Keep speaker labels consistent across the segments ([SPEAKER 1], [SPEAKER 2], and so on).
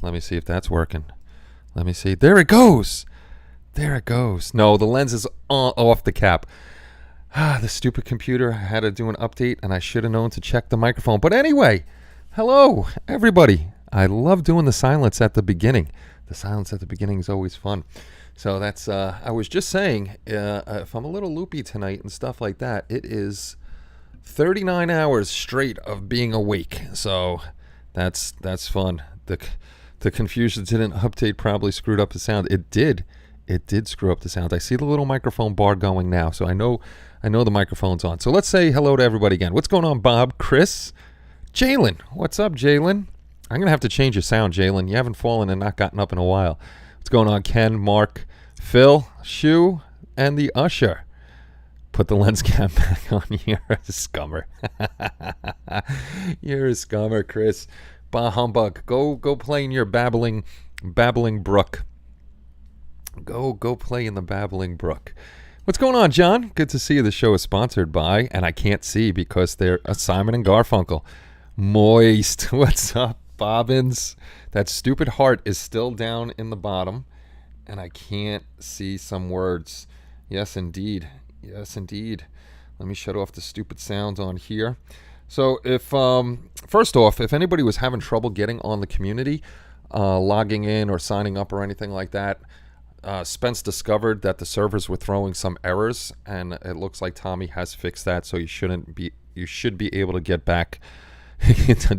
[SPEAKER 1] Let me see if that's working. Let me see. There it goes. There it goes. No, the lens is off the cap. The stupid computer. I had to do an update, and I should have known to check the microphone. But anyway, hello, everybody. I love doing the silence at the beginning. The silence at the beginning is always fun. So that's, I was just saying, if I'm a little loopy tonight and stuff like that, it is 39 hours straight of being awake. So that's fun. The confusion didn't update probably screwed up the sound. It did screw up the sound. I see the little microphone bar going now, so I know the microphone's on. So let's say hello to everybody again. What's going on, Bob, Chris, Jalen? What's up, Jalen? I'm gonna have to change your sound, Jalen. You haven't fallen and not gotten up in a while. What's going on, Ken, Mark, Phil, Shu, and the usher? Put the lens cap back on. You're a scummer. You're a scummer, Chris. Bah humbug. Go play in your babbling brook. Go play in the babbling brook. What's going on, John? Good to see you. The show is sponsored by, and I can't see because they're Simon and Garfunkel. Moist. What's up, Bobbins? That stupid heart is still down in the bottom, and I can't see some words. Yes, indeed. Yes, indeed. Let me shut off the stupid sounds on here. So if, first off, if anybody was having trouble getting on the community, logging in or signing up or anything like that, Spence discovered that the servers were throwing some errors, and it looks like Tommy has fixed that, so you should be able to get back.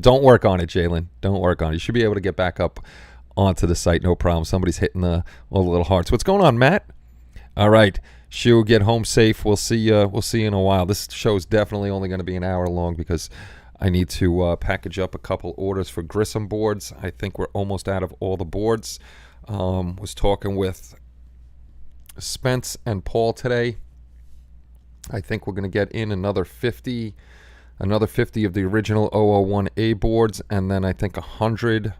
[SPEAKER 1] Don't work on it, Jalen. Don't work on it. You should be able to get back up onto the site, no problem. Somebody's hitting all the little hearts. What's going on, Matt? All right. Shu, get home safe. We'll see you in a while. This show is definitely only going to be an hour long because I need to package up a couple orders for Grissom boards. I think we're almost out of all the boards. Was talking with Spence and Paul today. I think we're going to get in another 50 of the original 001A boards, and then I think 100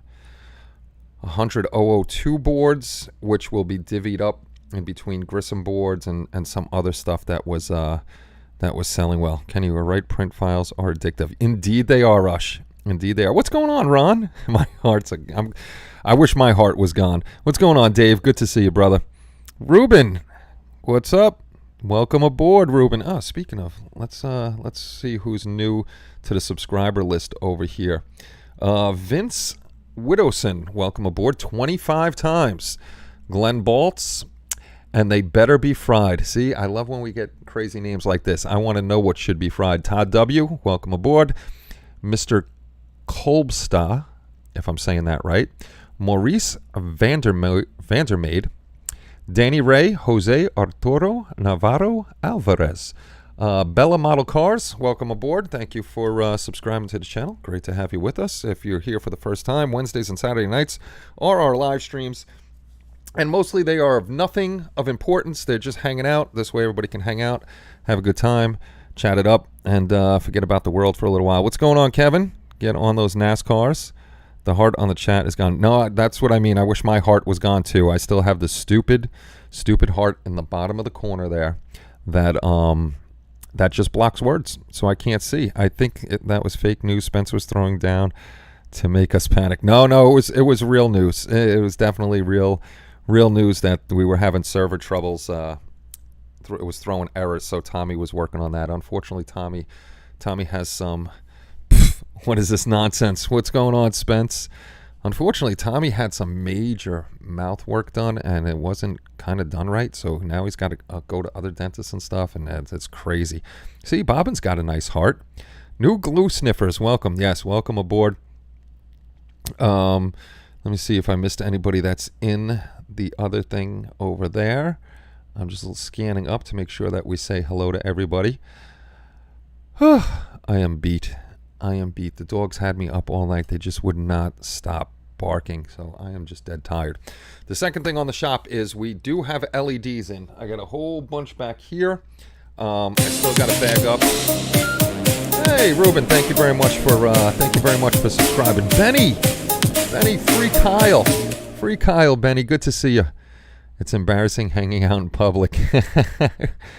[SPEAKER 1] 002 boards, which will be divvied up in between Grissom boards and some other stuff that was selling well. Kenny, you were right. Print files are addictive. Indeed they are, Rush. Indeed they are. What's going on, Ron? I wish my heart was gone. What's going on, Dave? Good to see you, brother. Ruben, what's up? Welcome aboard, Ruben. Oh, speaking of, let's see who's new to the subscriber list over here. Vince Widowson, welcome aboard 25 times. Glenn Baltz, and they better be fried. See, I love when we get crazy names like this. I want to know what should be fried. Todd W., welcome aboard. Mr. Kolbsta, if I'm saying that right. Maurice Vandermaid. Danny Ray, Jose Arturo Navarro Alvarez. Bella Model Cars, welcome aboard. Thank you for subscribing to the channel. Great to have you with us. If you're here for the first time, Wednesdays and Saturday nights are our live streams. And mostly they are of nothing of importance. They're just hanging out. This way everybody can hang out, have a good time, chat it up, and forget about the world for a little while. What's going on, Kevin? Get on those NASCARs. The heart on the chat is gone. No, that's what I mean. I wish my heart was gone too. I still have the stupid heart in the bottom of the corner there that just blocks words, so I can't see. I think that was fake news Spence was throwing down to make us panic. No, it was real news. It was definitely real news that we were having server troubles. It was throwing errors, so Tommy was working on that. Unfortunately, Tommy has some... What is this nonsense? What's going on, Spence? Unfortunately, Tommy had some major mouth work done, and it wasn't kind of done right, so now he's got to go to other dentists and stuff, and it's crazy. See, Bobbin's got a nice heart. New glue sniffers, welcome. Yes, welcome aboard. Let me see if I missed anybody that's in the other thing over there. I'm just scanning up to make sure that we say hello to everybody. I am beat. The dogs had me up all night. They just would not stop barking, so I am just dead tired. The second thing on the shop is we do have LEDs in. I got a whole bunch back here. I still got to bag up. Hey, Ruben, thank you very much for subscribing. Benny, free Kyle, Benny, good to see you. It's embarrassing hanging out in public.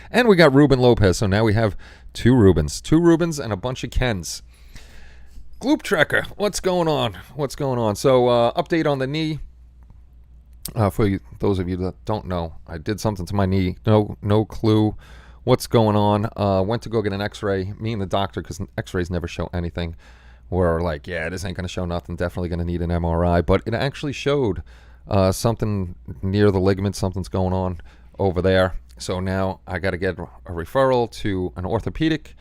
[SPEAKER 1] And we got Ruben Lopez, so now we have two Rubens and a bunch of Kens. Gloop Trekker, what's going on? What's going on? So, update on the knee. Those of you that don't know, I did something to my knee. No clue what's going on. Went to go get an X-ray. Me and the doctor, because X-rays never show anything. We're like, yeah, this ain't gonna show nothing. Definitely gonna need an MRI. But it actually showed something near the ligament. Something's going on over there. So now I got to get a referral to an orthopedic.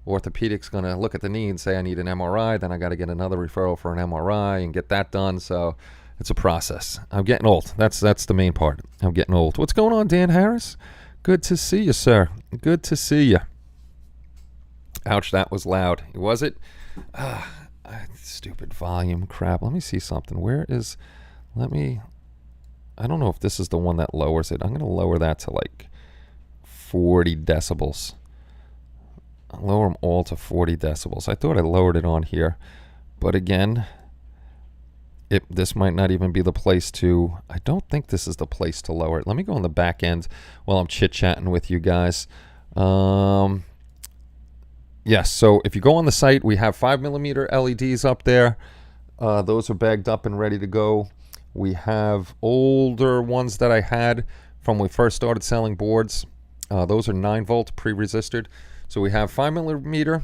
[SPEAKER 1] Orthopedic's going to look at the knee and say I need an MRI. Then I got to get another referral for an MRI and get that done. So it's a process. I'm getting old. That's the main part. I'm getting old. What's going on, Dan Harris? Good to see you, sir. Good to see you. Ouch, that was loud. Was it? Stupid volume crap. Let me see something. I don't know if this is the one that lowers it. I'm going to lower that to like 40 decibels. I'll lower them all to 40 decibels. I thought I lowered it on here, but again, this might not even be the place to. I don't think this is the place to lower it. Let me go on the back end while I'm chit-chatting with you guys. Yes, so if you go on the site, we have 5mm LEDs up there. Those are bagged up and ready to go. We have older ones that I had from when we first started selling boards. Those are 9-volt pre-resisted. So we have 5mm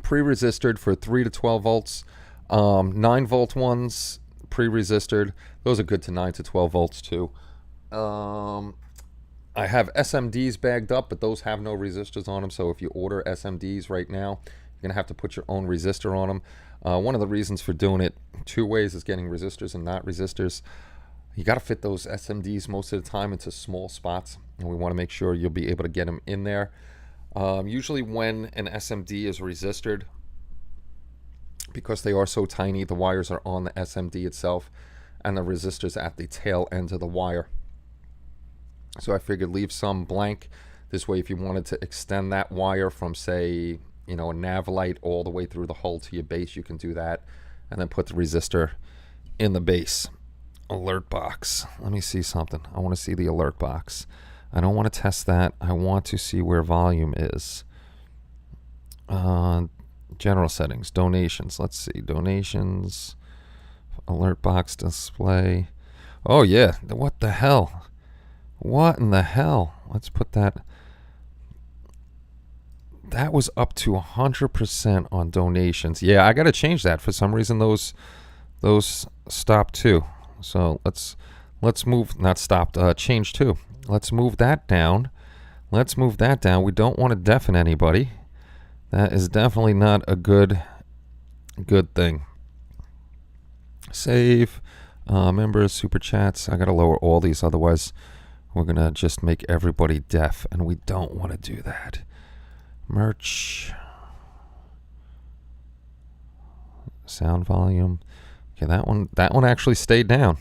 [SPEAKER 1] pre-resisted for 3 to 12 volts. 9-volt ones pre-resisted. Those are good to 9 to 12 volts too. I have SMDs bagged up, but those have no resistors on them. So if you order SMDs right now, you're going to have to put your own resistor on them. One of the reasons for doing it 2 ways is getting resistors and not resistors. You got to fit those SMDs most of the time into small spots, and we want to make sure you'll be able to get them in there. Usually when an SMD is resistored, because they are so tiny, the wires are on the SMD itself and the resistors at the tail end of the wire. So I figured leave some blank. This way, if you wanted to extend that wire from, say, a nav light all the way through the hull to your base, you can do that, and then put the resistor in the base. Alert box. Let me see something. I want to see the alert box. I don't want to test that. I want to see where volume is. General settings, donations. Let's see, donations, alert box display. Oh yeah, what the hell? What in the hell? Let's put that. That was up to 100% on donations. Yeah, I got to change that. For some reason, those stopped too. So let's move. Not stopped. Change too. Let's move that down. Let's move that down. We don't want to deafen anybody. That is definitely not a good thing. Save. Members, super chats. I got to lower all these, otherwise we're going to just make everybody deaf, and we don't want to do that. Merch. Sound volume. Okay, that one actually stayed down.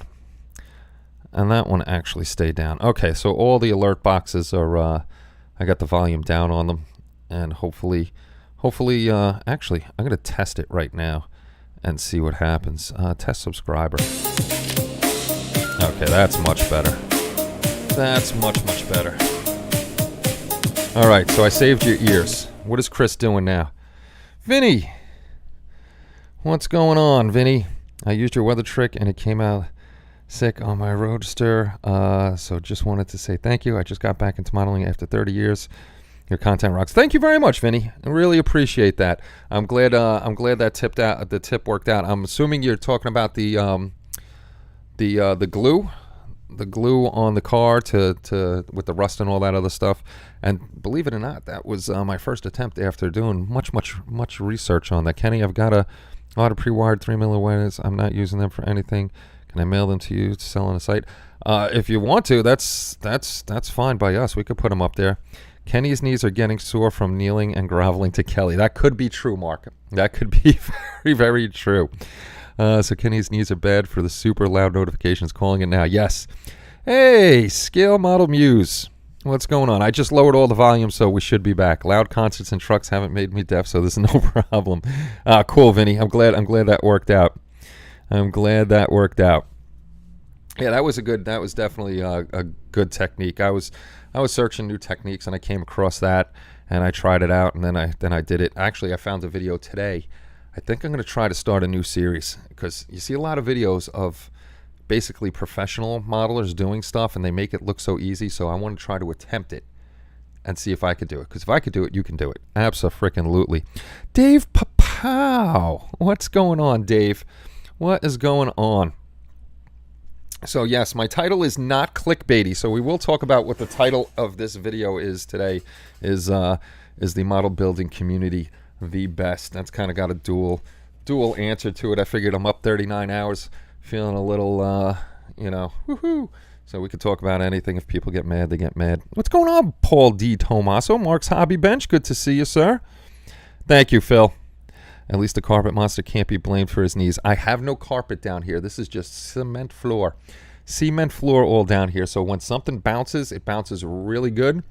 [SPEAKER 1] And that one actually stayed down. Okay, so all the alert boxes are, I got the volume down on them. And hopefully, actually, I'm going to test it right now and see what happens. Test subscriber. Okay, that's much better. That's much better. All right, so I saved your ears. What is Chris doing now? Vinny! What's going on, Vinny? I used your weather trick and it came out sick on my Roadster. So just wanted to say thank you. I just got back into modeling after 30 years. Your content rocks. Thank you very much, Vinny. I really appreciate that. I'm glad that the tip worked out. I'm assuming you're talking about the glue. The glue on the car to with the rust and all that other stuff. And believe it or not, that was my first attempt after doing much research on that. Kenny, I've got a lot of pre-wired 3mm wires. I'm not using them for anything. Can I mail them to you to sell on the site? If you want to, that's fine by us. We could put them up there. Kenny's knees are getting sore from kneeling and groveling to Kelly. That could be true, Mark. That could be very, very true. So Kenny's knees are bad for the super loud notifications. Calling it now. Yes. Hey, Scale Model Muse. What's going on? I just lowered all the volume, so we should be back. Loud concerts and trucks haven't made me deaf, so there's no problem. Cool, Vinny. I'm glad that worked out. I'm glad that worked out. Yeah, that was definitely a good technique. I was searching new techniques and I came across that and I tried it out and then I did it. Actually, I found a video today I think I'm going to try to start a new series, because you see a lot of videos of basically professional modelers doing stuff and they make it look so easy. So I want to try to attempt it and see if I could do it. Because if I could do it, you can do it. Abso-freaking-lutely. Dave Papow. What's going on, Dave? What is going on? So yes, my title is not clickbaity. So we will talk about what the title of this video is today. Is the model building community the best? That's kind of got a dual answer to it. I figured I'm up 39 hours, feeling a little, woohoo. So we could talk about anything. If people get mad, they get mad. What's going on, Paul D. Tomaso? Mark's Hobby Bench. Good to see you, sir. Thank you, Phil. At least the carpet monster can't be blamed for his knees. I have no carpet down here. This is just cement floor. Cement floor all down here. So when something bounces, it bounces really good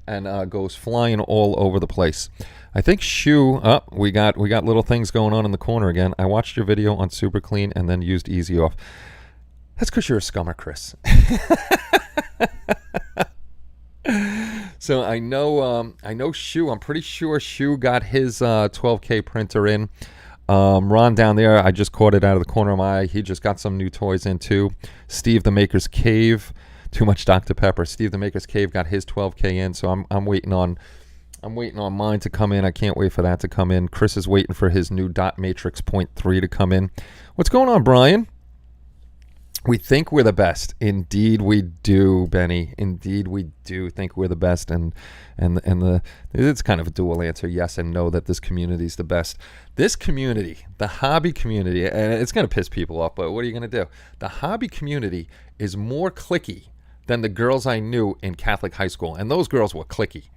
[SPEAKER 1] and goes flying all over the place. I think we got little things going on in the corner again. I watched your video on Super Clean and then used Easy Off. That's because you're a scummer, Chris. So I know Shu. I'm pretty sure Shu got his 12K printer in. Ron down there, I just caught it out of the corner of my eye. He just got some new toys in too. Steve the Maker's Cave. Too much Dr. Pepper. Steve the Maker's Cave got his 12K in, so I'm waiting on mine to come in. I can't wait for that to come in. Chris is waiting for his new Dot Matrix 0.3 to come in. What's going on, Brian? We think we're the best. Indeed we do, Benny. Indeed we do think we're the best. And it's kind of a dual answer, yes and no, that this community is the best. This community, the hobby community, and it's going to piss people off, but what are you going to do? The hobby community is more cliquey than the girls I knew in Catholic high school. And those girls were cliquey.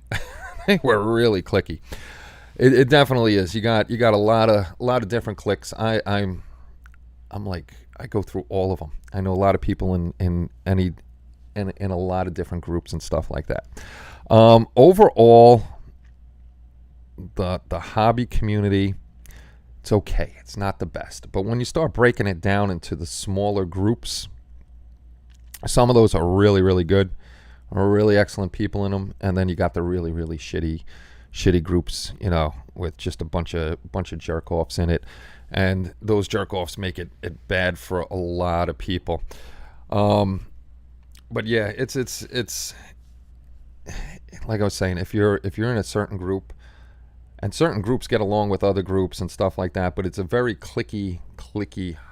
[SPEAKER 1] They were really cliquey. It definitely is. You got a lot of different cliques. I'm like, I go through all of them. I know a lot of people in a lot of different groups and stuff like that. Overall, the hobby community, it's okay. It's not the best. But when you start breaking it down into the smaller groups, some of those are really, really good, are really excellent people in them. And then you got the really, really shitty groups, with just a bunch of jerk-offs in it. And those jerk-offs make it bad for a lot of people. But yeah, it's like I was saying, if you're in a certain group, and certain groups get along with other groups and stuff like that, but it's a very cliquey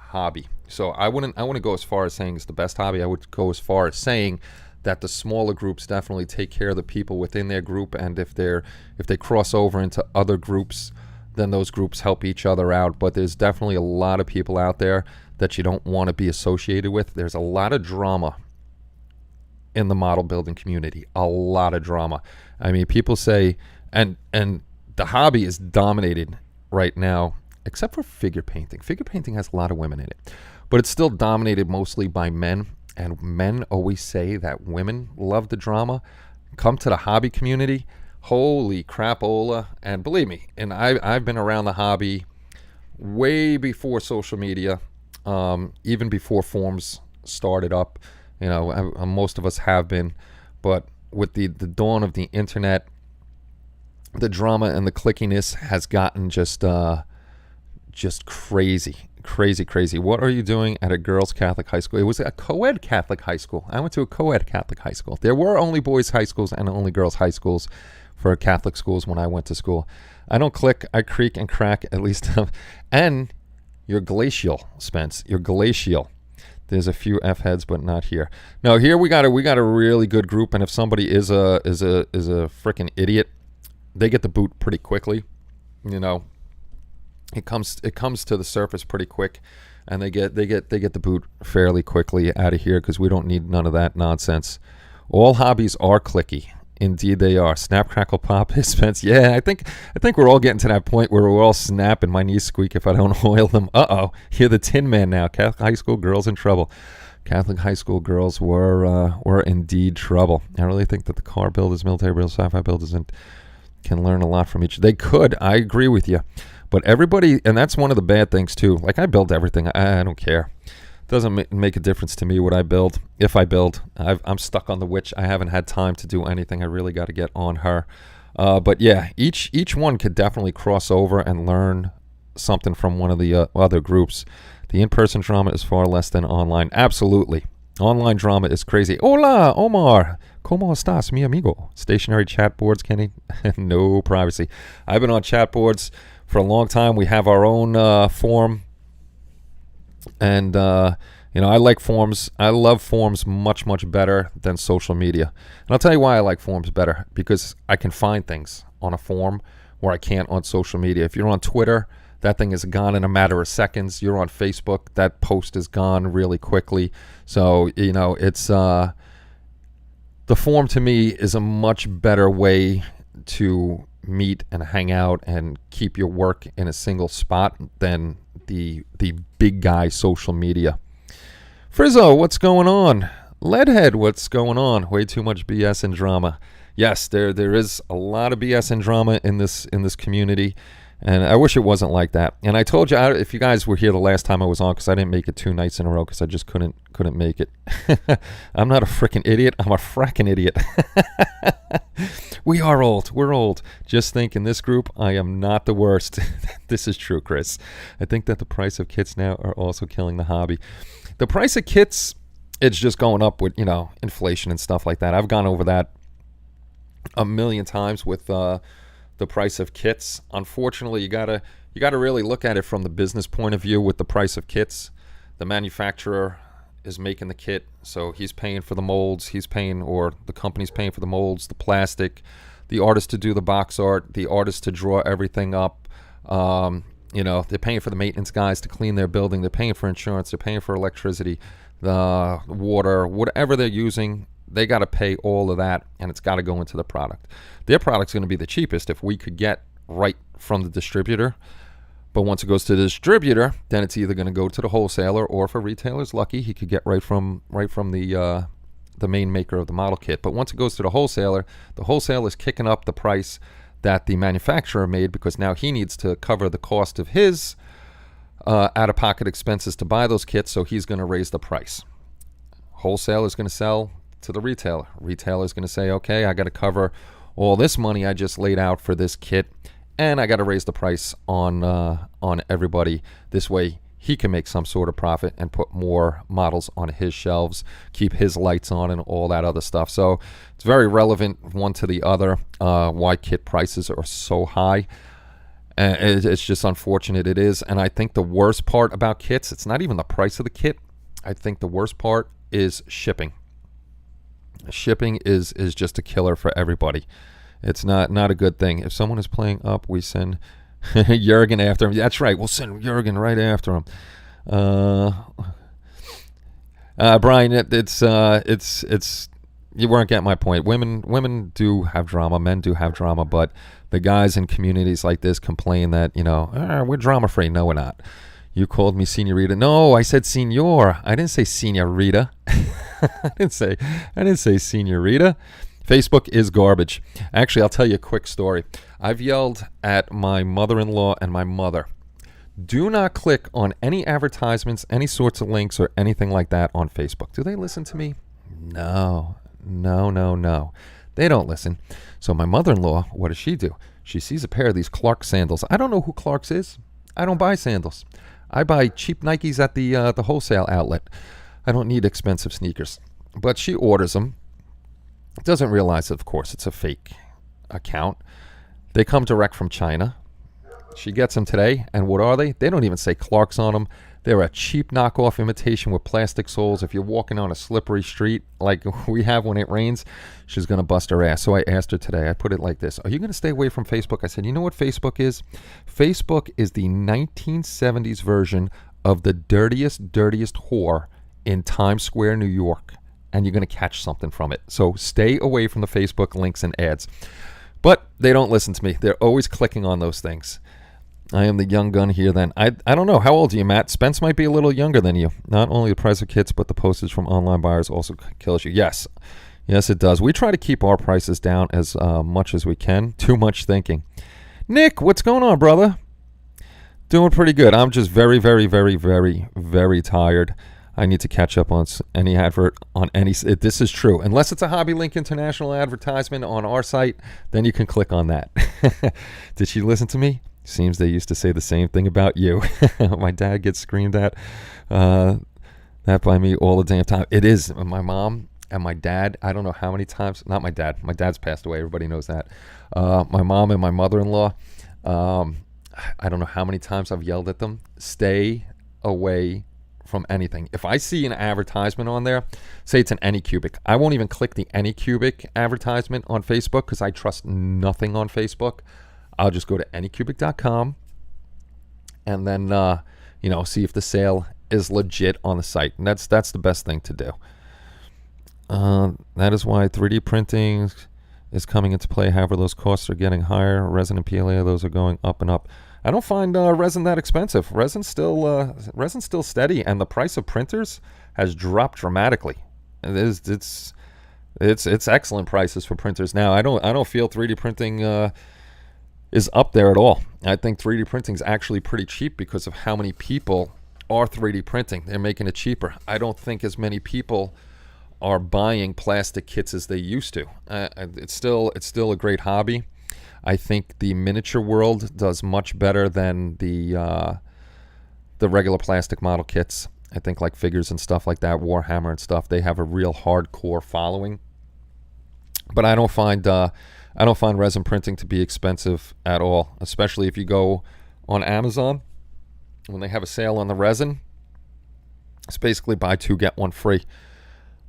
[SPEAKER 1] hobby. So I wouldn't go as far as saying it's the best hobby. I would go as far as saying that the smaller groups definitely take care of the people within their group, and if they cross over into other groups, then those groups help each other out. But there's definitely a lot of people out there that you don't want to be associated with. There's a lot of drama in the model building community. A lot of drama. I mean, people say, and the hobby is dominated right now, except for figure painting. Figure painting has a lot of women in it, but it's still dominated mostly by men. And men always say that women love the drama. Come to the hobby community. Holy crapola. And believe me, and I've been around the hobby way before social media, even before forums started up. Most of us have been, but with the dawn of the internet, the drama and the clickiness has gotten just crazy. What are you doing at a girls' Catholic high school? It was a co-ed Catholic high school. I went to a co-ed Catholic high school. There were only boys' high schools and only girls' high schools for Catholic schools when I went to school. I don't click, I creak and crack at least. And you're glacial, Spence. You're glacial. There's a few F heads, but not here. No, here we got a really good group, and if somebody is a freaking idiot, they get the boot pretty quickly. It comes to the surface pretty quick, and they get the boot fairly quickly out of here, because we don't need none of that nonsense. All hobbies are clicky. Indeed they are. Snap, crackle, pop, Spence. Yeah, I think we're all getting to that point where we're all snap and my knees squeak if I don't oil them. You're the Tin Man now. Catholic high school girls in trouble. Catholic high school girls were indeed trouble. I really think that the car builders, military builders, sci-fi builders, can learn a lot from each. They could. I agree with you. But everybody, and that's one of the bad things too. Like, I build everything. I don't care. Doesn't make a difference to me what I build. If I build, I'm stuck on the witch. I haven't had time to do anything. I really got to get on her. But yeah, each one could definitely cross over and learn something from one of the other groups. The in-person drama is far less than online. Absolutely. Online drama is crazy. Hola, Omar. ¿Cómo estás, mi amigo? Stationary chat boards, Kenny. No privacy. I've been on chat boards for a long time. We have our own forum. And, I like forums. I love forums much, much better than social media. And I'll tell you why I like forums better. Because I can find things on a forum where I can't on social media. If you're on Twitter, that thing is gone in a matter of seconds. You're on Facebook, that post is gone really quickly. So, it's the forum to me is a much better way to meet and hang out and keep your work in a single spot than the big guy social media. Frizzo, what's going on? Leadhead, what's going on? Way too much BS and drama. Yes, there is a lot of BS and drama in this community. And I wish it wasn't like that. And I told you, if you guys were here the last time I was on, because I didn't make it 2 nights in a row because I just couldn't make it. I'm not a freaking idiot. I'm a fracking idiot. We are old. We're old. Just think, in this group, I am not the worst. This is true, Chris. I think that the price of kits now are also killing the hobby. The price of kits, it's just going up with, inflation and stuff like that. I've gone over that a million times with the price of kits. Unfortunately, you gotta really look at it from the business point of view with the price of kits. The manufacturer is making the kit, so he's paying for the molds, or the company's paying for the molds, the plastic, the artist to do the box art, the artist to draw everything up. They're paying for the maintenance guys to clean their building, they're paying for insurance, they're paying for electricity, the water, whatever they're using. They got to pay all of that, and it's got to go into the product. Their product's going to be the cheapest if we could get right from the distributor. But once it goes to the distributor, then it's either going to go to the wholesaler, or if a retailer's lucky, he could get right from the main maker of the model kit. But once it goes to the wholesaler is kicking up the price that the manufacturer made, because now he needs to cover the cost of his out-of-pocket expenses to buy those kits, so he's going to raise the price. Wholesaler is going to sell to the retailer. Retailer is going to say, okay, I got to cover all this money I just laid out for this kit, and I got to raise the price on everybody. This way he can make some sort of profit and put more models on his shelves, keep his lights on, and all that other stuff. So it's very relevant one to the other, why kit prices are so high. And it's just unfortunate it is. And I think the worst part about kits, it's not even the price of the kit. I think the worst part is shipping. Shipping is just a killer for everybody. It's not a good thing. If someone is playing up, we send Jurgen after him. That's right. We'll send Jurgen right after him. Brian, it's you weren't getting my point. Women do have drama. Men do have drama. But the guys in communities like this complain that, we're drama free. No, we're not. You called me senorita. No, I said senor. I didn't say senorita. I didn't say senorita. Facebook is garbage. Actually, I'll tell you a quick story. I've yelled at my mother-in-law and my mother, do not click on any advertisements, any sorts of links or anything like that on Facebook. Do they listen to me? No. They don't listen. So my mother-in-law, what does she do? She sees a pair of these Clarks sandals. I don't know who Clarks is. I don't buy sandals. I buy cheap Nikes at the wholesale outlet. I don't need expensive sneakers. But she orders them. Doesn't realize, of course, it's a fake account. They come direct from China. She gets them today, and what are they? They don't even say Clarks on them. They're a cheap knockoff imitation with plastic soles. If you're walking on a slippery street like we have when it rains, she's going to bust her ass. So I asked her today, I put it like this, are you going to stay away from Facebook? I said, you know what Facebook is? Facebook is the 1970s version of the dirtiest whore in Times Square, New York. And you're going to catch something from it. So stay away from the Facebook links and ads. But they don't listen to me. They're always clicking on those things. I am the young gun here then. I don't know. How old are you, Matt? Spence might be a little younger than you. Not only the price of kits, but the postage from online buyers also kills you. Yes, it does. We try to keep our prices down as much as we can. Too much thinking. Nick, what's going on, brother? Doing pretty good. I'm just very, very, very, very, very tired. I need to catch up on any advert on any. This is true. Unless it's a Hobby Link International advertisement on our site, then you can click on that. Did she listen to me? Seems they used to say the same thing about you. My dad gets screamed at that by me all the damn time. It is. My mom and my dad, I don't know how many times, not my dad. My dad's passed away. Everybody knows that. My mom and my mother-in-law, I don't know how many times I've yelled at them. Stay away from anything. If I see an advertisement on there, say it's an Anycubic, I won't even click the Anycubic advertisement on Facebook because I trust nothing on Facebook. I'll just go to anycubic.com and then see if the sale is legit on the site. And that's the best thing to do. That is why 3D printing is coming into play. However, those costs are getting higher. Resin and PLA, those are going up and up. I don't find resin that expensive. Resin's still steady, and the price of printers has dropped dramatically. It's excellent prices for printers now. I don't feel 3D printing is up there at all. I think 3D printing is actually pretty cheap because of how many people are 3D printing. They're making it cheaper. I don't think as many people are buying plastic kits as they used to. It's still a great hobby. I think the miniature world does much better than the regular plastic model kits. I think like figures and stuff like that, Warhammer and stuff, they have a real hardcore following. But I don't find resin printing to be expensive at all, especially if you go on Amazon. When they have a sale on the resin, it's basically buy two, get one free.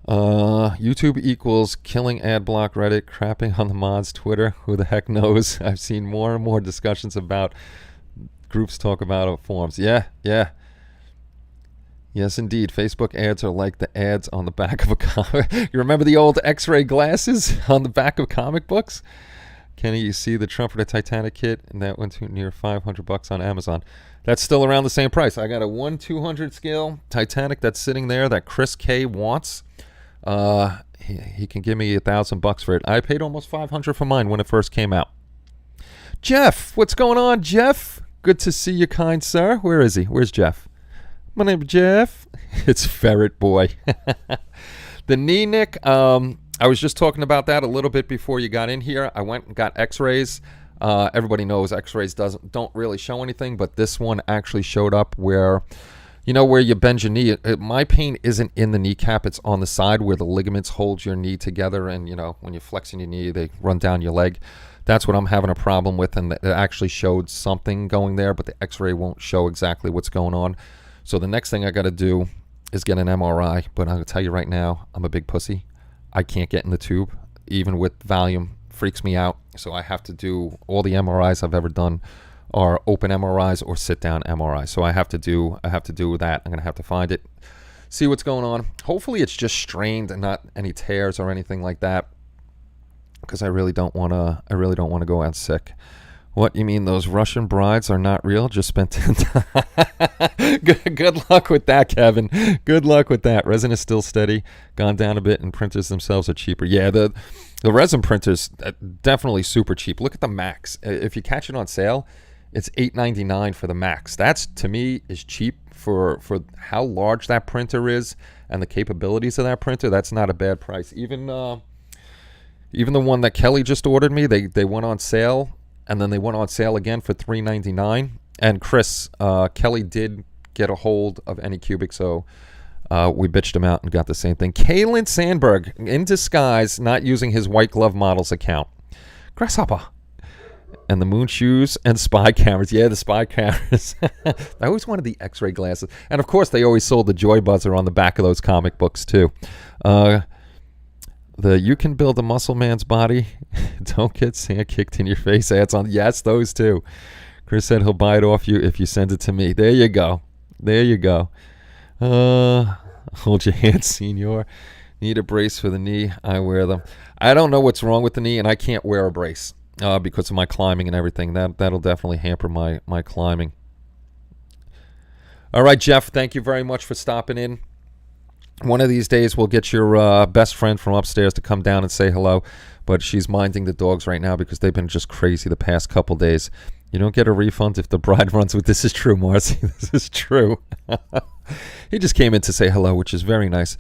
[SPEAKER 1] YouTube equals killing ad block, Reddit crapping on the mods, Twitter, who the heck knows. I've seen more and more discussions about groups talk about it, forums. Yeah. Yes, indeed. Facebook ads are like the ads on the back of a comic. You remember the old X-ray glasses on the back of comic books? Kenny, you see the Trumpeter Titanic kit, and that went to near $500 on Amazon. That's still around the same price. I got a 1/200 scale Titanic that's sitting there that Chris K wants. He can give me $1,000 for it. I paid almost $500 for mine when it first came out. Jeff, what's going on, Jeff? Good to see you, kind sir. Where is he? Where's Jeff? My name's Jeff. It's Ferret Boy. The knee, Nick. I was just talking about that a little bit before you got in here. I went and got X-rays. Everybody knows X-rays don't really show anything, but this one actually showed up where you bend your knee. My pain isn't in the kneecap. It's on the side where the ligaments hold your knee together. And, when you're flexing your knee, they run down your leg. That's what I'm having a problem with. And it actually showed something going there, but the X-ray won't show exactly what's going on. So the next thing I got to do is get an MRI. But I'll tell you right now, I'm a big pussy. I can't get in the tube. Even with Valium, freaks me out. So I have to do all the MRIs I've ever done are open MRIs or sit down MRIs. So I have to do that. I'm gonna have to find it, see what's going on. Hopefully it's just strained and not any tears or anything like that, because I really don't want to go out sick. What, you mean those Russian brides are not real? Just spent 10 Good luck with that, Kevin. Good luck with that. Resin is still steady, gone down a bit, and printers themselves are cheaper. Yeah, the resin printers definitely super cheap. Look at the Max. If you catch it on sale, it's $8.99 for the Max. That's, to me, is cheap for how large that printer is and the capabilities of that printer. That's not a bad price. Even the one that Kelly just ordered me, they went on sale, and then they went on sale again for $3.99. And Chris, Kelly did get a hold of Anycubic, so we bitched him out and got the same thing. Kalen Sandberg, in disguise, not using his White Glove Models account. Grasshopper. And the moon shoes and spy cameras. Yeah, the spy cameras. I always wanted the X-ray glasses. And, of course, they always sold the Joy Buzzer on the back of those comic books, too. The You Can Build a Muscle Man's Body, Don't Get Sand Kicked in Your Face ads on. Yes, those, too. Chris said he'll buy it off you if you send it to me. There you go. Hold your hand, senor. Need a brace for the knee. I wear them. I don't know what's wrong with the knee, and I can't wear a brace. Because of my climbing and everything. That'll definitely hamper my climbing. All right, Jeff, thank you very much for stopping in. One of these days we'll get your best friend from upstairs to come down and say hello, but she's minding the dogs right now because they've been just crazy the past couple days. You don't get a refund if the bride runs with. This is true, Marcy. This is true. He just came in to say hello, which is very nice.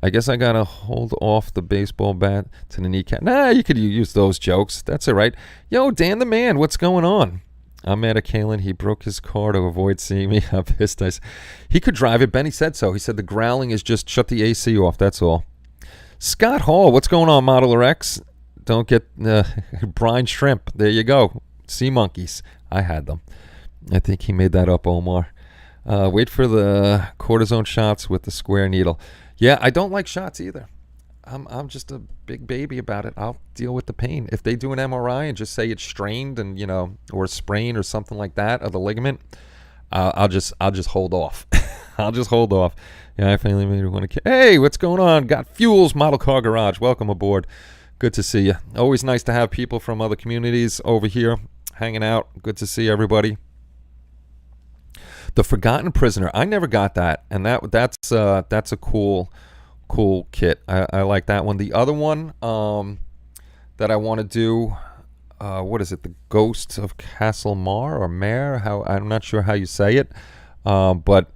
[SPEAKER 1] I guess I gotta hold off the baseball bat to the kneecap. Nah, you could use those jokes. That's all right. Yo, Dan the Man, what's going on? I'm mad at Kalen. He broke his car to avoid seeing me. I'm pissed. He could drive it. Benny said so. He said the growling is just shut the AC off. That's all. Scott Hall, what's going on, Modeler X? Don't get brine shrimp. There you go. Sea monkeys. I had them. I think he made that up, Omar. Wait for the cortisone shots with the square needle. Yeah, I don't like shots either. I'm just a big baby about it. I'll deal with the pain. If they do an MRI and just say it's strained and or a sprain or something like that of the ligament, I'll just hold off. I'll just hold off. Yeah, I finally made one. Hey, what's going on? Got Fuels Model Car Garage. Welcome aboard. Good to see you. Always nice to have people from other communities over here hanging out. Good to see everybody. The Forgotten Prisoner. I never got that, and that's a cool kit. I like that one. The other one that I want to do, what is it? The Ghost of Castle Mar or Mare? I'm not sure how you say it, but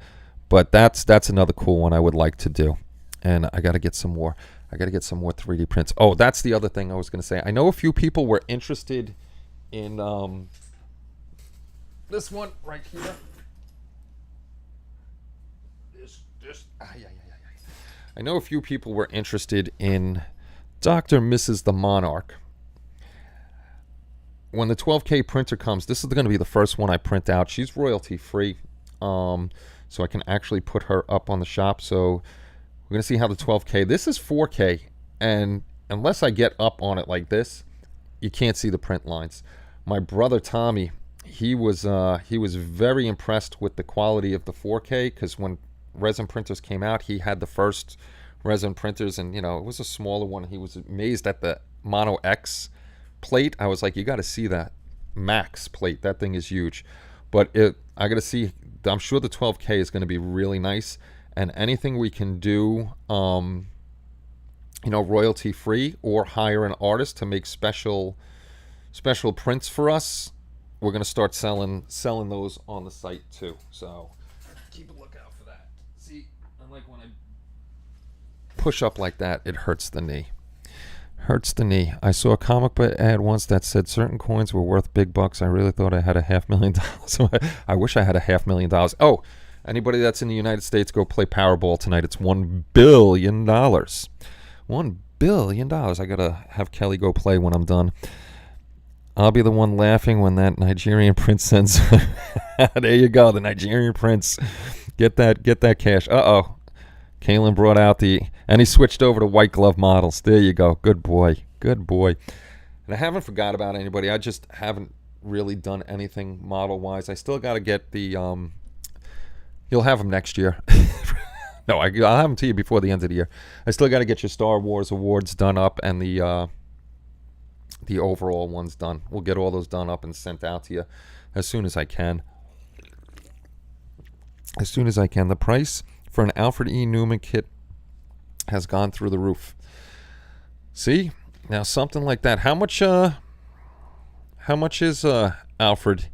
[SPEAKER 1] that's another cool one I would like to do. And I got to get some more. I got to get some more 3D prints. Oh, that's the other thing I was going to say. I know a few people were interested in this one right here. I know a few people were interested in Dr. and Mrs. the Monarch. When the 12K printer comes, this is going to be the first one I print out. She's royalty free, so I can actually put her up on the shop. So we're going to see how the 12K. This is 4K, and unless I get up on it like this, you can't see the print lines. My brother Tommy, he was very impressed with the quality of the 4K, because when resin printers came out, he had the first resin printers, and it was a smaller one. He was amazed at the Mono X plate. I was like, you got to see that Max plate. That thing is huge. But I got to see. I'm sure the 12K is going to be really nice, and anything we can do, royalty free or hire an artist to make special prints for us, we're going to start selling those on the site too. So keep a lookout for that. See, unlike when I push up like that, it hurts the knee. Hurts the knee. I saw a comic book ad once that said certain coins were worth big bucks. I really thought I had $500,000. I wish I had $500,000. Oh, anybody that's in the United States, go play Powerball tonight. It's $1 billion. $1 billion. I gotta have Kelly go play when I'm done. I'll be the one laughing when that Nigerian prince sends. There you go, the Nigerian prince. Get that cash. Uh-oh. Kalen brought out and he switched over to white glove models. There you go. Good boy. And I haven't forgot about anybody. I just haven't really done anything model-wise. I still got to get the, you'll have them next year. No, I'll have them to you before the end of the year. I still got to get your Star Wars awards done up and the overall ones done. We'll get all those done up and sent out to you as soon as I can. The price for an Alfred E. Newman kit has gone through the roof. See? Now something like that. How much is Mr. Alfred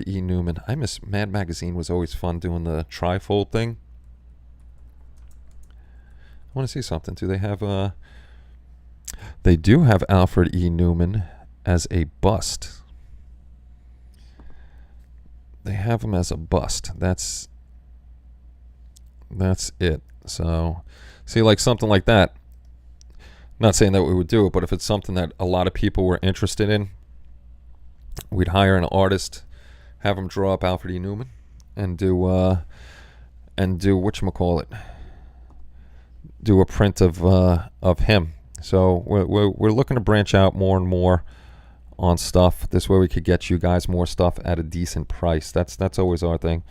[SPEAKER 1] E. Newman? I miss Mad Magazine. Was always fun doing the trifold thing. I want to see something. Do they have they do have Alfred E. Newman as a bust. They have him as a bust. That's it. So, see, like something like that. Not saying that we would do it, but if it's something that a lot of people were interested in, we'd hire an artist, have him draw up Alfred E. Newman, and do whatchamacallit, do a print of him. So we're looking to branch out more and more on stuff. This way we could get you guys more stuff at a decent price. That's always our thing.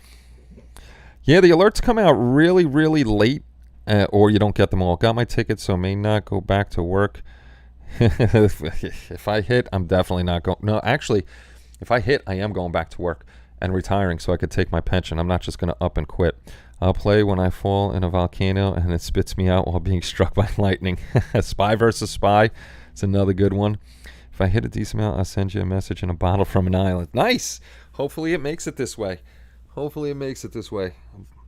[SPEAKER 1] Yeah, the alerts come out really, really late, or you don't get them all. Got my ticket, so may not go back to work. If I hit, I'm definitely not going. No, actually, if I hit, I am going back to work and retiring so I could take my pension. I'm not just going to up and quit. I'll play when I fall in a volcano and it spits me out while being struck by lightning. Spy versus Spy. It's another good one. If I hit a decent amount, I'll send you a message in a bottle from an island. Nice! Hopefully it makes it this way.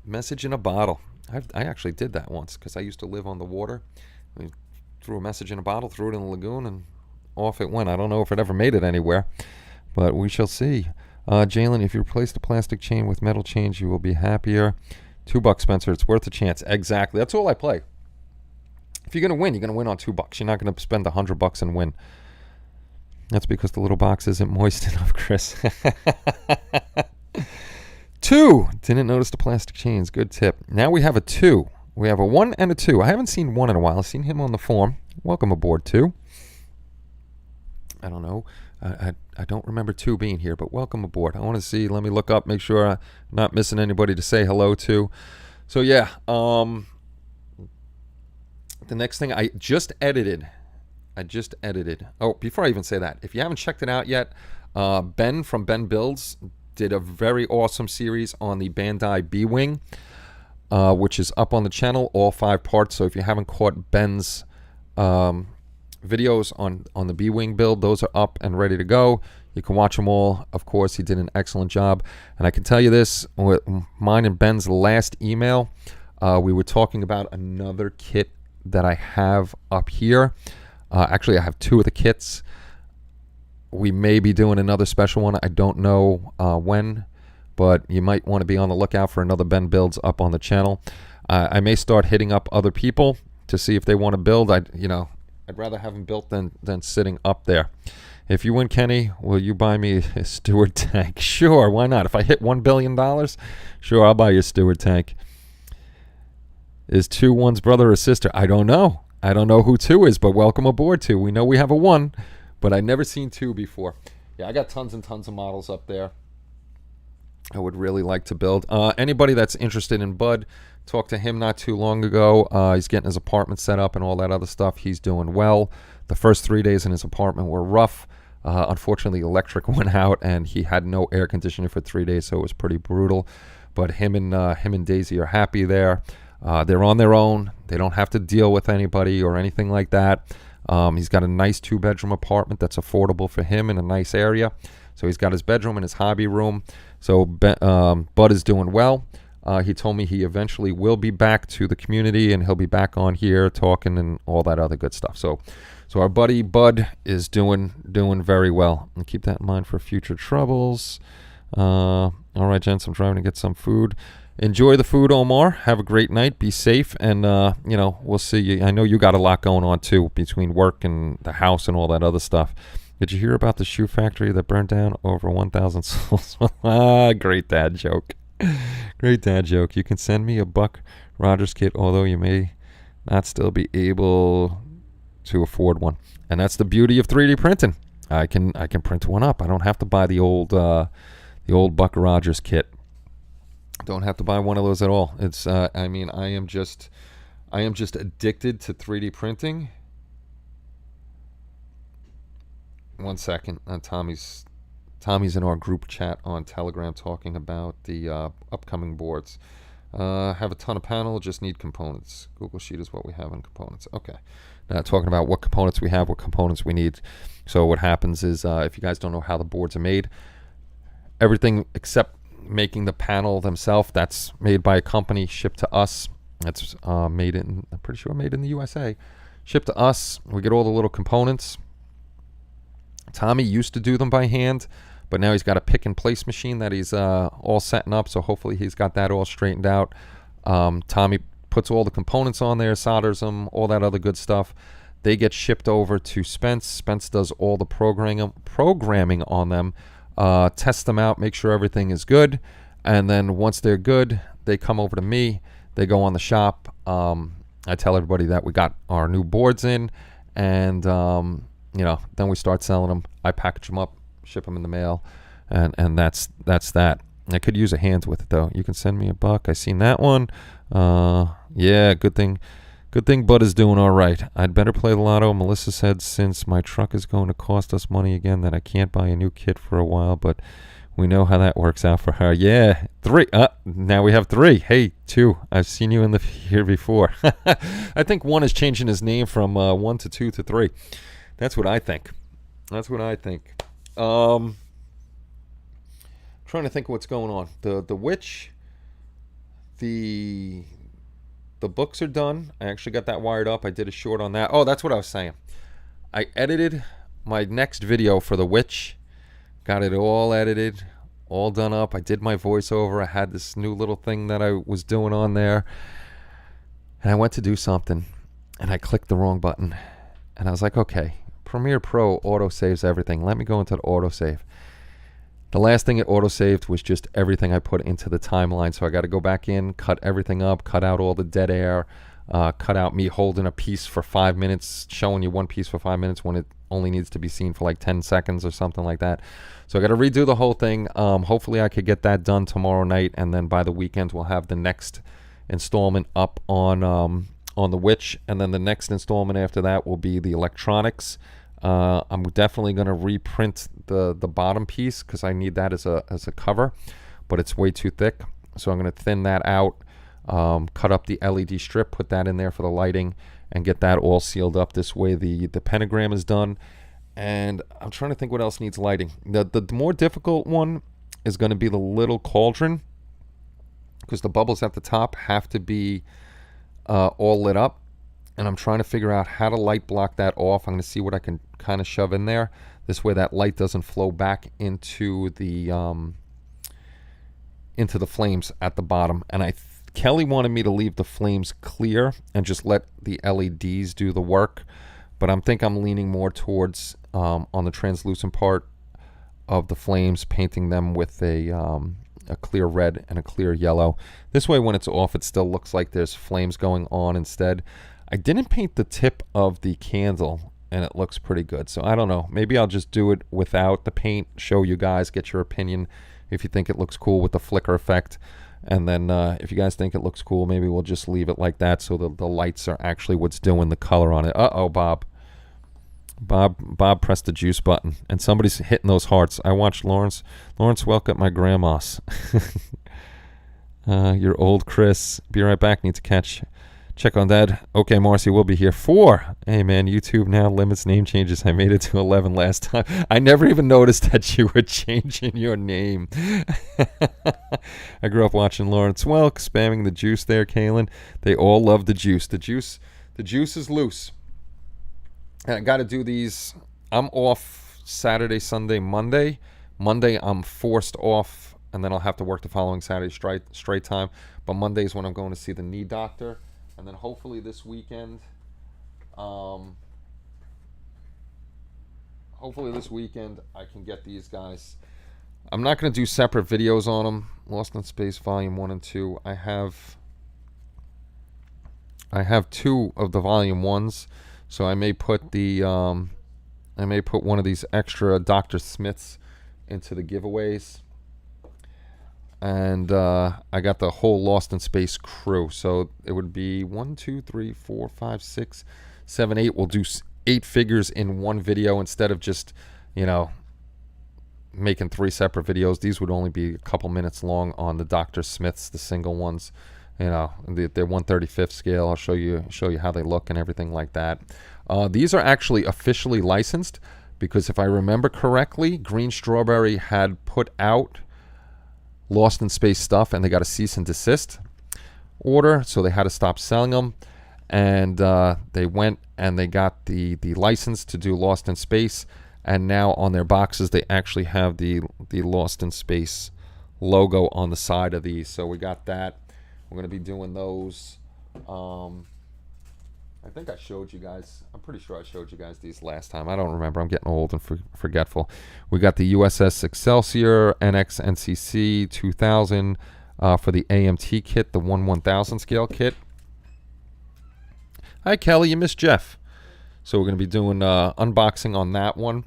[SPEAKER 1] Message in a bottle. I actually did that once because I used to live on the water. I threw a message in a bottle, threw it in the lagoon, and off it went. I don't know if it ever made it anywhere, but we shall see. Jalen, if you replace the plastic chain with metal chains, you will be happier. $2, Spencer. It's worth a chance. Exactly. That's all I play. If you're going to win, you're going to win on $2. You're not going to spend $100 and win. That's because the little box isn't moist enough, Chris. 2. Didn't notice the plastic chains. Good tip. Now we have a 2. We have a 1 and a 2. I haven't seen 1 in a while. I've seen him on the form. Welcome aboard, 2. I don't know. I don't remember 2 being here, but welcome aboard. I want to see. Let me look up, make sure I'm not missing anybody to say hello to. So, yeah. The next thing I just edited. Oh, before I even say that, if you haven't checked it out yet, Ben from Ben Builds did a very awesome series on the Bandai B-Wing, which is up on the channel, all 5 parts. So if you haven't caught Ben's videos on the B-Wing build, those are up and ready to go. You can watch them all. Of course, he did an excellent job. And I can tell you this, with mine and Ben's last email, we were talking about another kit that I have up here. Actually, I have 2 of the kits. We may be doing another special one. I don't know when, but you might want to be on the lookout for another Ben Builds up on the channel. I may start hitting up other people to see if they want to build. I'd rather have them built than sitting up there. If you win, Kenny, will you buy me a Stewart tank? Sure, why not? If I hit $1 billion, sure, I'll buy you a Stewart tank. Is 2 one's brother or sister? I don't know. I don't know who 2 is, but welcome aboard, 2. We know we have a 1, but I've never seen 2 before. Yeah, I got tons and tons of models up there I would really like to build. Anybody that's interested in Bud, talked to him not too long ago. He's getting his apartment set up and all that other stuff. He's doing well. The first 3 days in his apartment were rough. Unfortunately, electric went out, and he had no air conditioning for 3 days, so it was pretty brutal. But him and Daisy are happy there. They're on their own. They don't have to deal with anybody or anything like that. He's got a nice 2-bedroom apartment that's affordable for him in a nice area. So he's got his bedroom and his hobby room. So Bud is doing well. He told me he eventually will be back to the community, and he'll be back on here talking and all that other good stuff. So our buddy Bud is doing very well. And keep that in mind for future troubles. All right, gents, I'm driving to get some food. Enjoy the food, Omar. Have a great night. Be safe, and we'll see you. I know you got a lot going on too, between work and the house and all that other stuff. Did you hear about the shoe factory that burned down? Over 1,000 souls. Great dad joke. Great dad joke. You can send me a Buck Rogers kit, although you may not still be able to afford one. And that's the beauty of 3D printing. I can print one up. I don't have to buy the old Buck Rogers kit. Don't have to buy one of those at all. It's I am just addicted to 3D printing. One second. Tommy's in our group chat on Telegram talking about the upcoming boards. Have a ton of panel, just need components. Google Sheet is what we have in components. Okay. Now talking about what components we have, what components we need. So what happens is, if you guys don't know how the boards are made, everything except making the panel themselves, that's made by a company, shipped to us. That's I'm pretty sure made in the USA. Shipped to us. We get all the little components. Tommy used to do them by hand, but now he's got a pick and place machine that he's all setting up, so hopefully he's got that all straightened out. Tommy puts all the components on there, solders them, all that other good stuff. They get shipped over to Spence. Spence does all the programming on them, test them out, make sure everything is good, and then once they're good, they come over to me. They go on the shop. I tell everybody that we got our new boards in, and then we start selling them. I package them up, ship them in the mail, and that's that. I could use a hand with it though. You can send me a buck. I seen that one. Yeah, good thing Bud is doing all right. I'd better play the lotto. Melissa said since my truck is going to cost us money again that I can't buy a new kit for a while, but we know how that works out for her. Yeah, 3. Now we have 3. Hey, 2. I've seen you in here before. I think 1 is changing his name from 1 to 2 to 3. That's what I think. Trying to think of what's going on. The Witch, the books are done. I actually got that wired up. I did a short on that. Oh, that's what I was saying. I edited my next video for the Witch. Got it all edited, all done up. I did my voiceover. I had this new little thing that I was doing on there. And I went to do something, and I clicked the wrong button. And I was like, okay, Premiere Pro auto-saves everything. Let me go into the auto-save. The last thing it auto-saved was just everything I put into the timeline. So I got to go back in, cut everything up, cut out all the dead air, cut out me holding a piece for 5 minutes, showing you one piece for 5 minutes when it only needs to be seen for like 10 seconds or something like that. So I got to redo the whole thing. Hopefully I could get that done tomorrow night, and then by the weekend we'll have the next installment up on The Witch, and then the next installment after that will be the electronics. I'm definitely going to reprint the bottom piece because I need that as a cover, but it's way too thick. So I'm going to thin that out, cut up the LED strip, put that in there for the lighting, and get that all sealed up. This way the pentagram is done. And I'm trying to think what else needs lighting. The more difficult one is going to be the little cauldron, because the bubbles at the top have to be all lit up. And I'm trying to figure out how to light block that off. I'm going to see what I can kind of shove in there. This way that light doesn't flow back into the flames at the bottom. And Kelly wanted me to leave the flames clear and just let the LEDs do the work. But I'm leaning more towards, on the translucent part of the flames, painting them with a clear red and a clear yellow. This way when it's off, it still looks like there's flames going on instead. I didn't paint the tip of the candle, and it looks pretty good. So I don't know. Maybe I'll just do it without the paint, show you guys, get your opinion if you think it looks cool with the flicker effect. And then if you guys think it looks cool, maybe we'll just leave it like that so the lights are actually what's doing the color on it. Uh-oh, Bob. Bob pressed the juice button, and somebody's hitting those hearts. I watched Lawrence welk at my grandma's. Your old Chris. Be right back. Need to check on that. Okay, Marcy, we'll be here. 4. Hey, man, YouTube now limits name changes. I made it to 11 last time. I never even noticed that you were changing your name. I grew up watching Lawrence Welk, spamming the juice there, Kaylin. They all love the juice. The juice is loose. And I got to do these. I'm off Saturday, Sunday, Monday. Monday, I'm forced off, and then I'll have to work the following Saturday straight time. But Monday is when I'm going to see the knee doctor. And then hopefully this weekend, I can get these guys. I'm not going to do separate videos on them. Lost in Space Volume 1 and 2. I have 2 of the Volume 1s. So I may put one of these extra Dr. Smiths into the giveaways. And I got the whole Lost in Space crew. So it would be 1, 2, 3, 4, 5, 6, 7, 8. We'll do 8 figures in one video instead of just, making 3 separate videos. These would only be a couple minutes long on the Dr. Smiths, the single ones. They're 1/35th scale. I'll show you how they look and everything like that. These are actually officially licensed because if I remember correctly, Green Strawberry had put out Lost in Space stuff and they got a cease and desist order, so they had to stop selling them. And they went and they got the license to do Lost in Space, and now on their boxes they actually have the Lost in Space logo on the side of these. So we got that. We're going to be doing those. I think I showed you guys. I'm pretty sure I showed you guys these last time. I don't remember. I'm getting old and forgetful. We got the USS Excelsior NX NCC 2000 for the AMT kit, the 1/1000 scale kit. Hi, Kelly. You missed Jeff. So we're going to be doing unboxing on that one.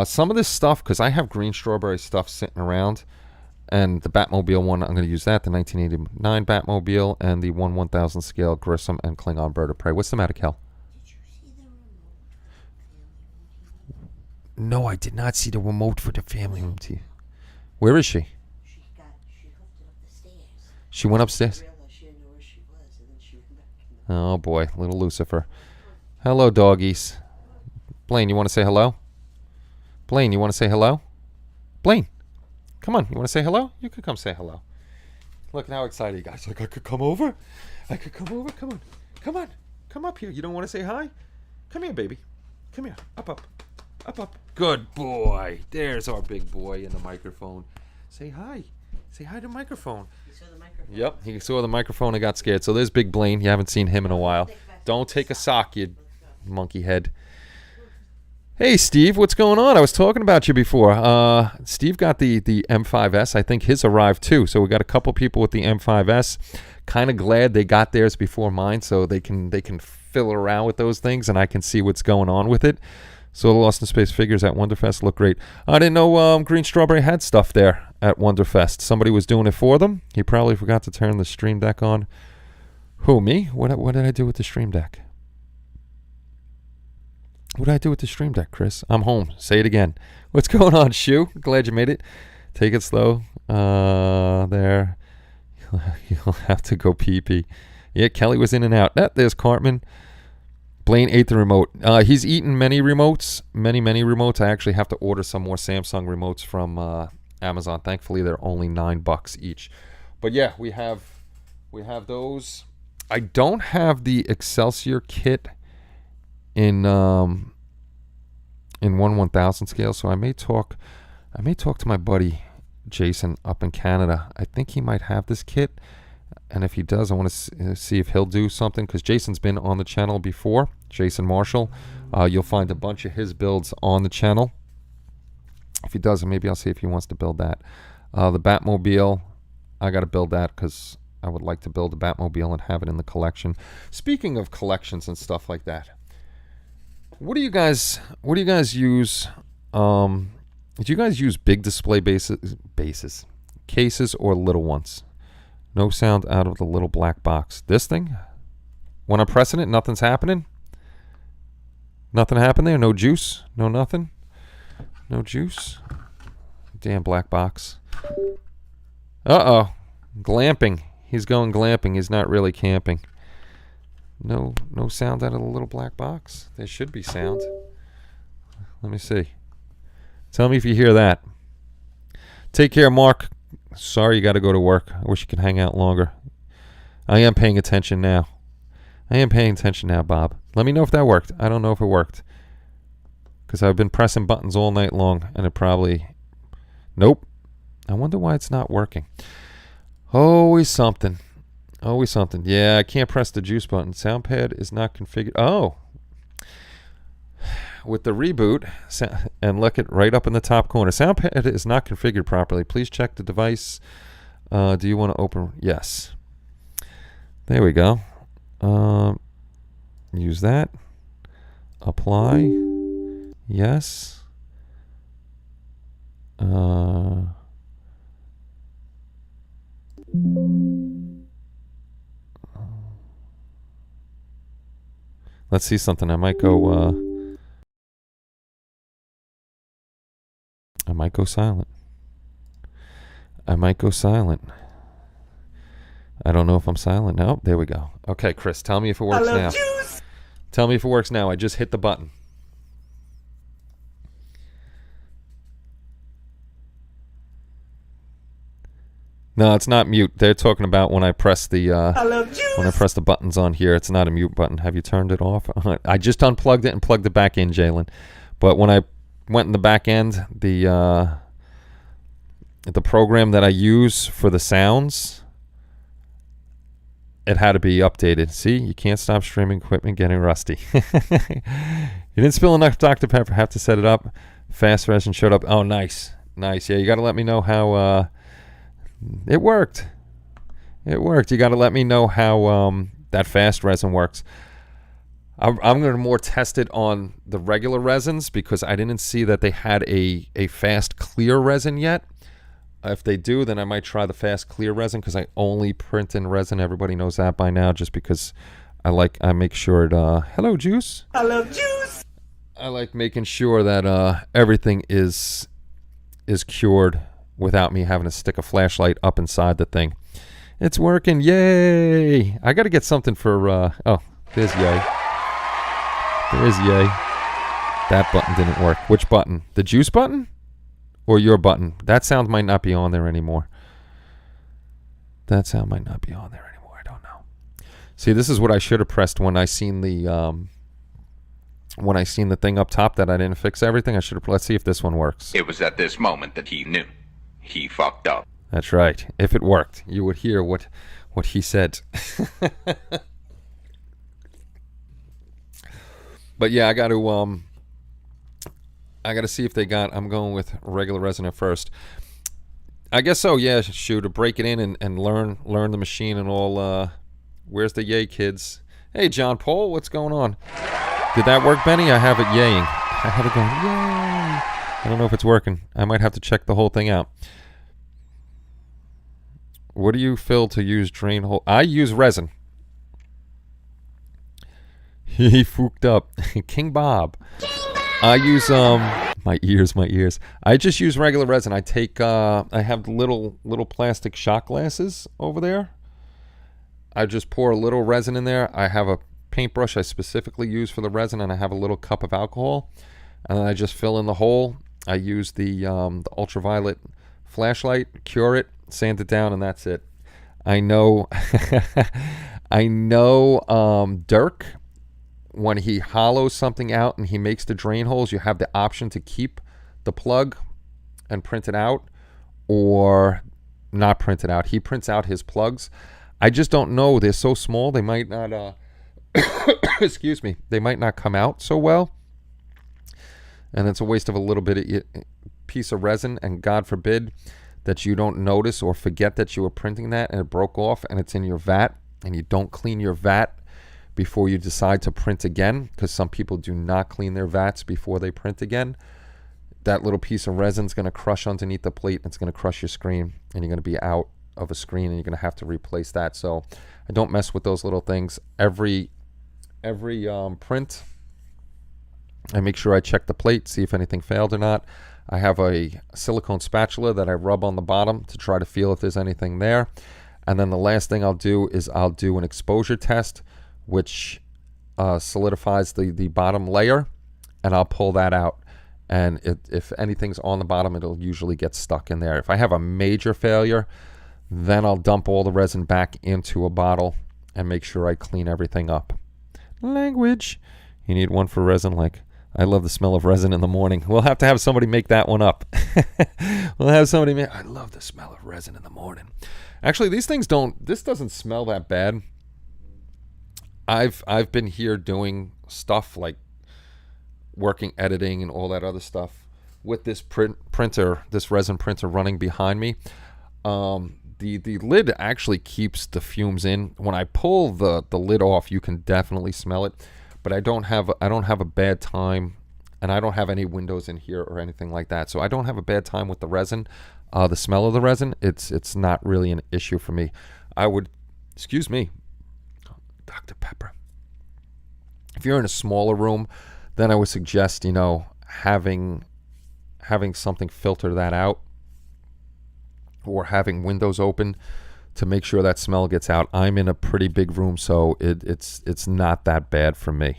[SPEAKER 1] Some of this stuff, because I have Green Strawberry stuff sitting around. And the Batmobile one, I'm going to use that, the 1989 Batmobile, and the 1/1000 scale Grissom and Klingon Bird of Prey. What's the matter, Kel?
[SPEAKER 2] Did you see the remote?
[SPEAKER 1] No, I did not see the remote for the family room TV. Where is she?
[SPEAKER 2] She hooked it up the stairs.
[SPEAKER 1] She went upstairs?
[SPEAKER 2] I realized she didn't know where she was, and then she went back.
[SPEAKER 1] Oh, boy, little Lucifer. Hello, doggies. Blaine, you want to say hello? Blaine, you want to say hello? Blaine. Come on, you want to say hello? You could come say hello. Look at how excited you guys. Like, I could come over? I could come over? Come on. Come on. Come up here. You don't want to say hi? Come here, baby. Come here. Up. Up, up. Good boy. There's our big boy in the microphone. Say hi. Say hi to the microphone.
[SPEAKER 2] You saw the microphone?
[SPEAKER 1] Yep, he saw the microphone and got scared. So there's Big Blaine. You haven't seen him in a while. Don't take a sock, you monkey head. Hey, Steve, what's going on? I was talking about you before. Steve got the M5S. I think his arrived too. So we got a couple people with the M5S. Kind of glad they got theirs before mine, so they can fill around with those things, and I can see what's going on with it. So the Lost in Space figures at Wonderfest look great. I didn't know Green Strawberry had stuff there at Wonderfest. Somebody was doing it for them. He probably forgot to turn the Stream Deck on. Who, me? What did I do with the Stream Deck? What did I do with the Stream Deck, Chris? I'm home. Say it again. What's going on, Shu? Glad you made it. Take it slow. There. You'll have to go pee-pee. Yeah, Kelly was in and out. There's Cartman. Blaine ate the remote. He's eaten many remotes. Many remotes. I actually have to order some more Samsung remotes from Amazon. Thankfully, they're only $9 each. But yeah, we have those. I don't have the Excelsior kit in 1/1000 scale, so I may talk to my buddy Jason up in Canada. I think he might have this kit, and if he does, I want to see if he'll do something, because Jason's been on the channel before. Jason Marshall. You'll find a bunch of his builds on the channel. If he doesn't, maybe I'll see if he wants to build that. The Batmobile, I got to build that because I would like to build a Batmobile and have it in the collection. Speaking of collections and stuff like that, what do you guys use? Do you guys use big display cases or little ones? No sound out of the little black box. This thing, when I'm pressing it, nothing's happening. Nothing happened there. No juice. No nothing. No juice. Damn black box. Glamping. He's going glamping. He's not really camping. No sound out of the little black box. There should be sound. Let me see. Tell me if you hear that. Take care, Mark. Sorry you got to go to work. I wish you could hang out longer. I am paying attention now. Bob. Let me know if that worked. I don't know if it worked, because I've been pressing buttons all night long, and it probably... Nope. I wonder why it's not working. Always something. Yeah, I can't press the juice button. Soundpad is not configured. Oh. With the reboot, and look at right up in the top corner. Soundpad is not configured properly. Please check the device. Do you want to open? Yes. There we go. Use that. Apply. Yes. Let's see something. I might go silent. I don't know if I'm silent. No, there we go. Okay, Chris, tell me if it works now. Tell me if it works now. I just hit the button. No, it's not mute. They're talking about when I press the buttons on here. It's not a mute button. Have you turned it off? I just unplugged it and plugged it back in, Jalen. But when I went in the back end, the program that I use for the sounds, it had to be updated. See, you can't stop streaming equipment getting rusty. You didn't spill enough Dr. Pepper. Have to set it up. Fast resin showed up. Oh, nice. Yeah, you got to let me know how it worked. You got to let me know how that fast resin works. I'm going to more test it on the regular resins, because I didn't see that they had a fast clear resin yet. If they do, then I might try the fast clear resin, because I only print in resin. Everybody knows that by now, just because I make sure it hello Juice. I like making sure that everything is cured without me having to stick a flashlight up inside the thing. It's working. Yay. I got to get something for there's yay. There's yay. That button didn't work. Which button? The juice button? Or your button? That sound might not be on there anymore. I don't know. See, this is what I should have pressed when I seen the thing up top that I didn't fix everything. I should have. Let's see if this one works.
[SPEAKER 3] It was at this moment that he knew. He fucked up.
[SPEAKER 1] That's right. If it worked, you would hear what he said. But yeah, I got to see if they got. I'm going with regular resin at first. I guess so. Yeah, to break it in and learn the machine and all. Where's the yay, kids? Hey, John Paul, what's going on? Did that work, Benny? I have it yaying. I have it going yay. I don't know if it's working. I might have to check the whole thing out. What do you fill to use drain hole? I use resin. He fooked up. King Bob. I use my ears. I just use regular resin. I take I have little plastic shot glasses over there. I just pour a little resin in there. I have a paintbrush I specifically use for the resin, and I have a little cup of alcohol, and then I just fill in the hole. I use the ultraviolet flashlight, cure it, sand it down, and that's it. I know Dirk, when he hollows something out and he makes the drain holes, you have the option to keep the plug and print it out, or not print it out. He prints out his plugs. I just don't know. They're so small, they might not excuse me, they might not come out so well, and it's a waste of a little bit of piece of resin, and God forbid that you don't notice or forget that you were printing that and it broke off and it's in your vat, and you don't clean your vat before you decide to print again, because some people do not clean their vats before they print again. That little piece of resin is going to crush underneath the plate, and it's going to crush your screen, and you're going to be out of a screen, and you're going to have to replace that. So I don't mess with those little things. Every print, I make sure I check the plate, see if anything failed or not. I have a silicone spatula that I rub on the bottom to try to feel if there's anything there. And then the last thing I'll do is I'll do an exposure test, which solidifies the bottom layer, and I'll pull that out. And if anything's on the bottom, it'll usually get stuck in there. If I have a major failure, then I'll dump all the resin back into a bottle and make sure I clean everything up. Language. You need one for resin, like, I love the smell of resin in the morning. We'll have to have somebody make that one up. We'll have somebody make, I love the smell of resin in the morning. Actually, these things this doesn't smell that bad. I've been here doing stuff like working, editing, and all that other stuff with this printer, this resin printer running behind me. The lid actually keeps the fumes in. When I pull the lid off, you can definitely smell it. But I don't have a bad time, and I don't have any windows in here or anything like that. So I don't have a bad time with the resin. The smell of the resin, it's not really an issue for me. Excuse me, Dr. Pepper. If you're in a smaller room, then I would suggest, having something filter that out, or having windows open to make sure that smell gets out. I'm in a pretty big room, so it's not that bad for me.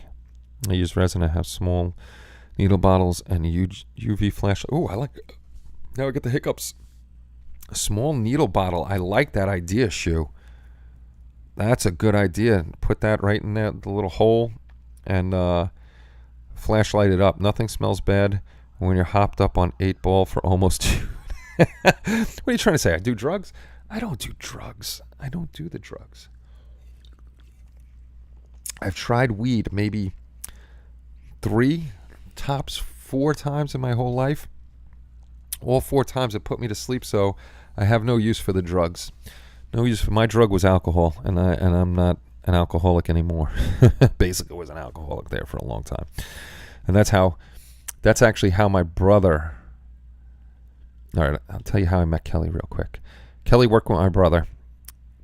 [SPEAKER 1] I use resin. I have small needle bottles and UV flash. Oh, I like it. Now I get the hiccups. A small needle bottle. I like that idea, Shu. That's a good idea. Put that right in there, the little hole, and flashlight it up. Nothing smells bad when you're hopped up on 8-ball for almost 2. What are you trying to say? I do drugs? I don't do drugs. I don't do the drugs. I've tried weed maybe 3, tops 4 times in my whole life. All 4 times it put me to sleep, so I have no use for the drugs. No use for my drug was alcohol, and I'm not an alcoholic anymore. Basically was an alcoholic there for a long time. And that's actually how my brother. All right, I'll tell you how I met Kelly real quick. Kelly worked with my brother.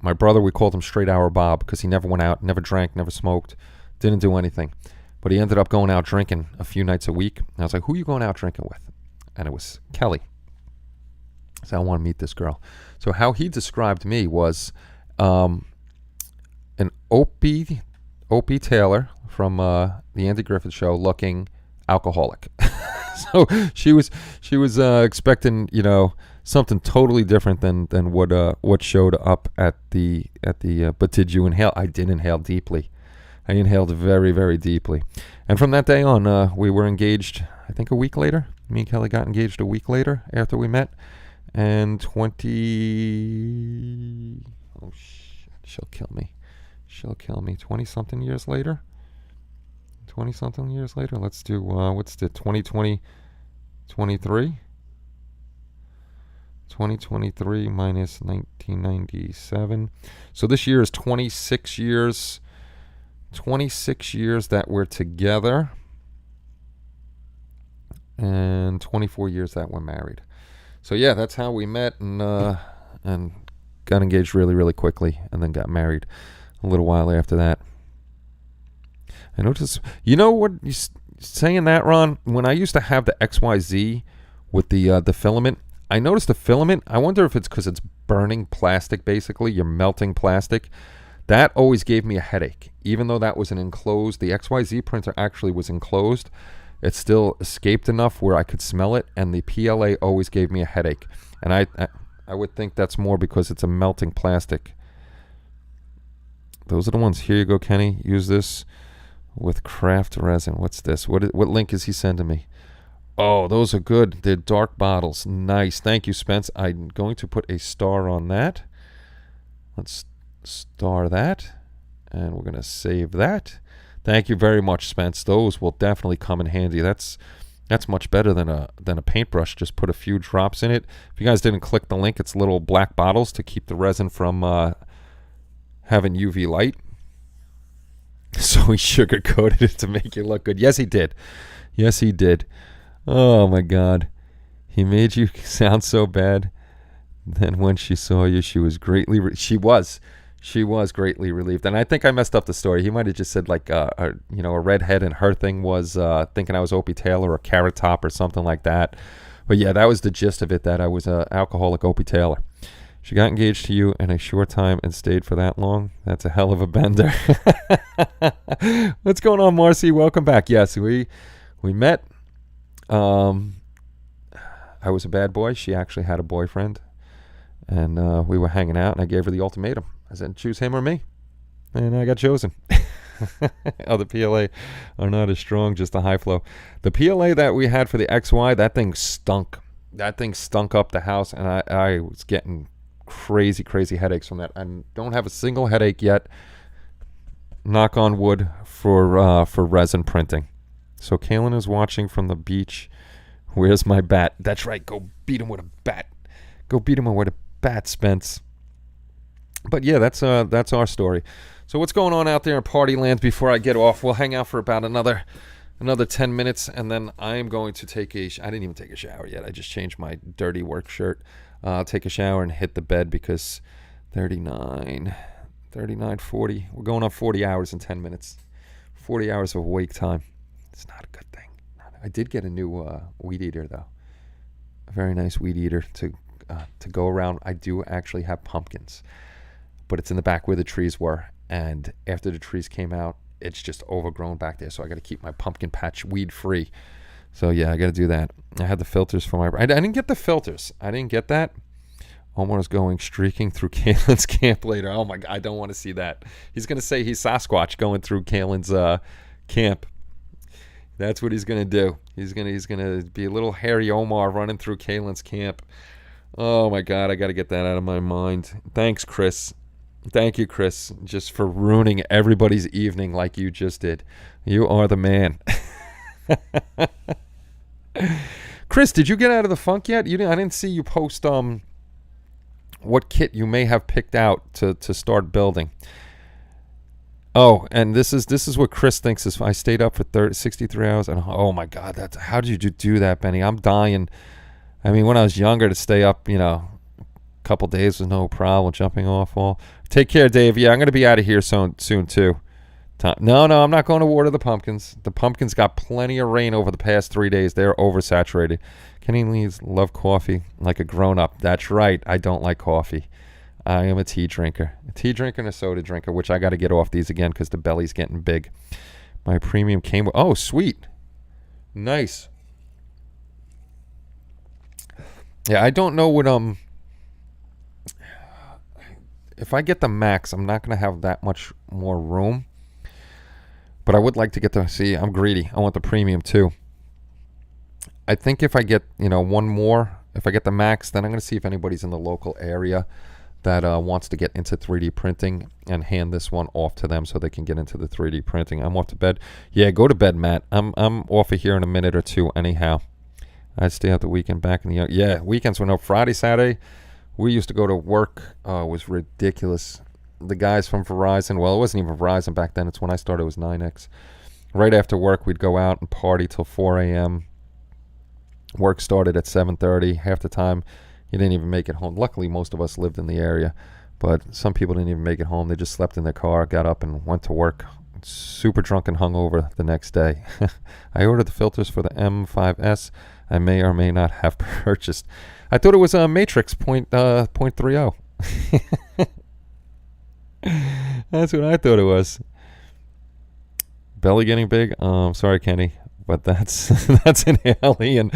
[SPEAKER 1] My brother, we called him Straight Hour Bob because he never went out, never drank, never smoked, didn't do anything. But he ended up going out drinking a few nights a week. And I was like, who are you going out drinking with? And it was Kelly. So I want to meet this girl. So how he described me was an Opie Taylor from the Andy Griffith Show looking alcoholic. So she was expecting, something totally different than what showed up at the but did you inhale? I did inhale deeply. I inhaled very, very deeply. And from that day on, we were engaged, I think a week later. Me and Kelly got engaged a week later after we met. and 20. Oh shit! She'll kill me. She'll kill me. 20 something years later. 20 something years later. Let's do what's the 2020 23? 2023 minus 1997. So this year is 26 years. 26 years that we're together. And 24 years that we're married. So yeah, that's how we met and got engaged really, really quickly and then got married a little while after that. I noticed, you know what, saying that, Ron, when I used to have the XYZ with the filament, I noticed the filament, I wonder if it's because it's burning plastic, basically. You're melting plastic. That always gave me a headache. Even though that was an enclosed, the XYZ printer actually was enclosed, it still escaped enough where I could smell it, and the PLA always gave me a headache. And I would think that's more because it's a melting plastic. Those are the ones. Here you go, Kenny. Use this with craft resin. What's this? What link is he sending me? Oh, those are good. They're dark bottles. Nice. Thank you, Spence. I'm going to put a star on that. Let's star that. And we're going to save that. Thank you very much, Spence. Those will definitely come in handy. That's much better than a paintbrush. Just put a few drops in it. If you guys didn't click the link, it's little black bottles to keep the resin from having UV light. So he sugar-coated it to make it look good. Yes, he did. Yes, he did. Oh, my God. He made you sound so bad. Then when she saw you, she was greatly... She was greatly relieved. And I think I messed up the story. He might have just said, like, a redhead, and her thing was thinking I was Opie Taylor or Carrot Top or something like that. But, yeah, that was the gist of it, that I was an alcoholic Opie Taylor. She got engaged to you in a short time and stayed for that long. That's a hell of a bender. What's going on, Marcy? Welcome back. Yes, we met. I was a bad boy. She actually had a boyfriend. And we were hanging out, and I gave her the ultimatum. I said, choose him or me. And I got chosen. The PLA are not as strong, just a high flow. The PLA that we had for the XY, that thing stunk. That thing stunk up the house, and I was getting crazy headaches from that. I don't have a single headache yet, knock on wood, for resin printing. So Kaylin is watching from the beach. Where's my bat? That's right, go beat him with a bat. Go beat him with a bat, Spence. But yeah, that's our story. So what's going on out there in party land before I get off? We'll hang out for about another 10 minutes, and then I am going to take I didn't even take a shower yet. I just changed my dirty work shirt. I'll take a shower and hit the bed because 39, 40. We're going on 40 hours in 10 minutes. 40 hours of wake time. It's not a good thing. I did get a new weed eater, though. A very nice weed eater to go around. I do actually have pumpkins, but it's in the back where the trees were. And after the trees came out, it's just overgrown back there. So I got to keep my pumpkin patch weed free. So yeah, I got to do that. I had the filters for my... I didn't get the filters. I didn't get that. Omar's going streaking through Kaylin's camp later. Oh my God, I don't want to see that. He's going to say he's Sasquatch going through Kaylin's camp. That's what he's going to do. He's going to be a little hairy Omar running through Kaylin's camp. Oh my God, I got to get that out of my mind. Thanks, Chris. Thank you, Chris, just for ruining everybody's evening like you just did. You are the man. Chris, did you get out of the funk yet? I didn't see you post what kit you may have picked out to start building. Oh, and this is what Chris thinks is. I stayed up for 63 hours, and oh my God, how did you do that, Benny? I'm dying. I mean, when I was younger, to stay up, a couple days was no problem. Jumping off all. Take care, Dave. Yeah, I'm gonna be out of here soon too. No, I'm not going to water the pumpkins. The pumpkins got plenty of rain over the past 3 days. They're oversaturated. Kenny Lee's love coffee like a grown-up. That's right. I don't like coffee. I am a tea drinker. A tea drinker and a soda drinker, which I got to get off these again because the belly's getting big. My premium came with... Oh, sweet. Nice. Yeah, I don't know what... If I get the max, I'm not going to have that much more room. But I would like to get the... See, I'm greedy. I want the premium too. I think if I get, one more If I get the max, then I'm going to see if anybody's in the local area that wants to get into 3D printing and hand this one off to them so they can get into the 3D printing. I'm off to bed. Yeah, go to bed, Matt. I'm off of here in a minute or two anyhow. I stay out the weekend back in the... Yeah, weekends were no Friday, Saturday. We used to go to work. It was ridiculous. The guys from Verizon, well, it wasn't even Verizon back then. It's when I started, it was 9X. Right after work, we'd go out and party till 4 a.m. Work started at 7:30. Half the time, you didn't even make it home. Luckily, most of us lived in the area, but some people didn't even make it home. They just slept in their car, got up, and went to work. Super drunk and hungover the next day. I ordered the filters for the M5S. I may or may not have purchased. I thought it was a Matrix .30. That's what I thought it was. Belly getting big? Sorry, Kenny, but that's that's an alien.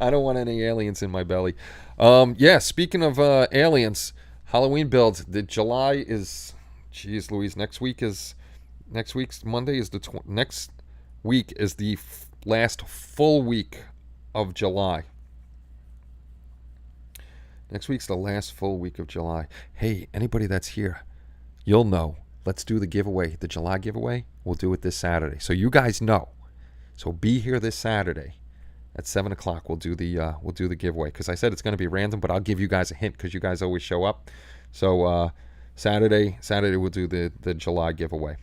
[SPEAKER 1] I don't want any aliens in my belly. Yeah, speaking of aliens, Halloween builds. The July is, geez Louise, next week's Monday is next week is the last full week of July. Next week's the last full week of July. Hey, anybody that's here, you'll know. Let's do the giveaway, the July giveaway. We'll do it this Saturday, so you guys know. So be here this Saturday at 7 o'clock. We'll do the giveaway, because I said it's going to be random, but I'll give you guys a hint because you guys always show up. So Saturday we'll do the July giveaway.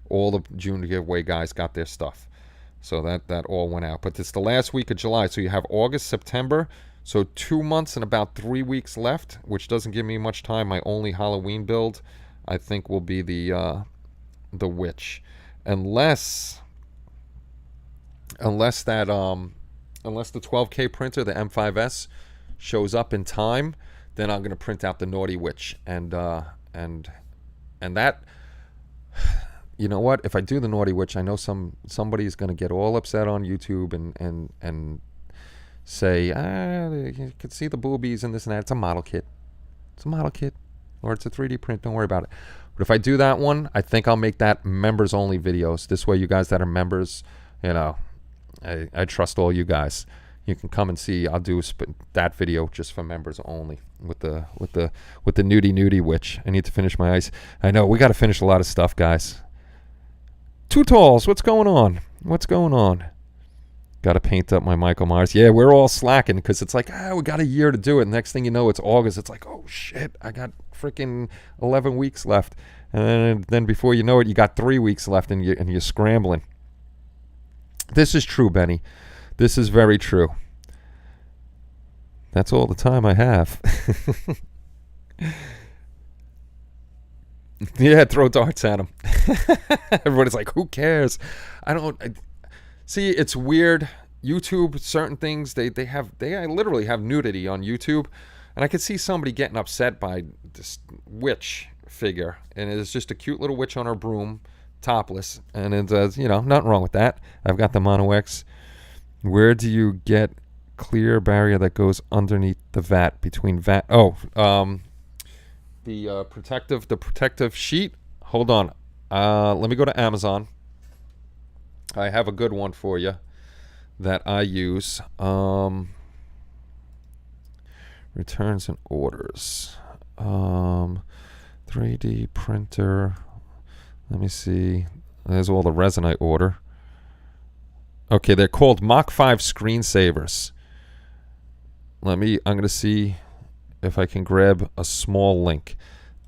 [SPEAKER 1] All the June giveaway guys got their stuff, so that all went out. But it's the last week of July, so you have August, September. So 2 months and about 3 weeks left, which doesn't give me much time. My only Halloween build, I think, will be the witch, unless the 12K printer, the M5S, shows up in time. Then I'm gonna print out the naughty witch, and that. You know what? If I do the naughty witch, I know somebody's gonna get all upset on YouTube and say, you can see the boobies and this and that. It's a model kit. Or it's a 3D print. Don't worry about it. But if I do that one, I think I'll make that members only videos. This way, you guys that are members, I trust all you guys. You can come and see. I'll do that video just for members only with the nudie witch. I need to finish my ice. I know we got to finish a lot of stuff, guys. Too Talls, what's going on? Got to paint up my Michael Myers. Yeah, we're all slacking because it's like, we got a year to do it. Next thing you know, it's August. It's like, oh shit, I got freaking 11 weeks left. And then before you know it, you got 3 weeks left and you're scrambling. This is true, Benny. This is very true. That's all the time I have. Yeah, throw darts at him. Everybody's like, who cares? See, it's weird. YouTube, certain things, they literally have nudity on YouTube. And I could see somebody getting upset by this witch figure. And it's just a cute little witch on her broom, topless. And it's, nothing wrong with that. I've got the Mono X. Where do you get clear barrier that goes underneath the vat, between vat? The protective sheet. Hold on. Let me go to Amazon. I have a good one for you that I use. Returns and orders. 3D printer. Let me see. There's all the resin I order. Okay, they're called Mach 5 screensavers. I'm going to see if I can grab a small link.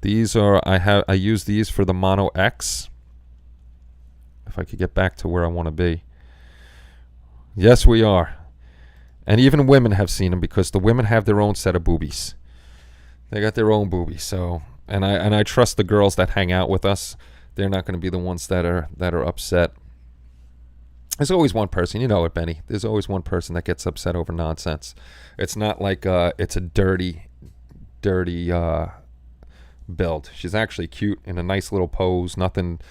[SPEAKER 1] These are, I use these for the Mono X. If I could get back to where I want to be. Yes, we are. And even women have seen them because the women have their own set of boobies. They got their own boobies. So, and I trust the girls that hang out with us. They're not going to be the ones that are upset. There's always one person, you know it, Benny. There's always one person that gets upset over nonsense. It's not like it's a dirty build. She's actually cute in a nice little pose. Nothing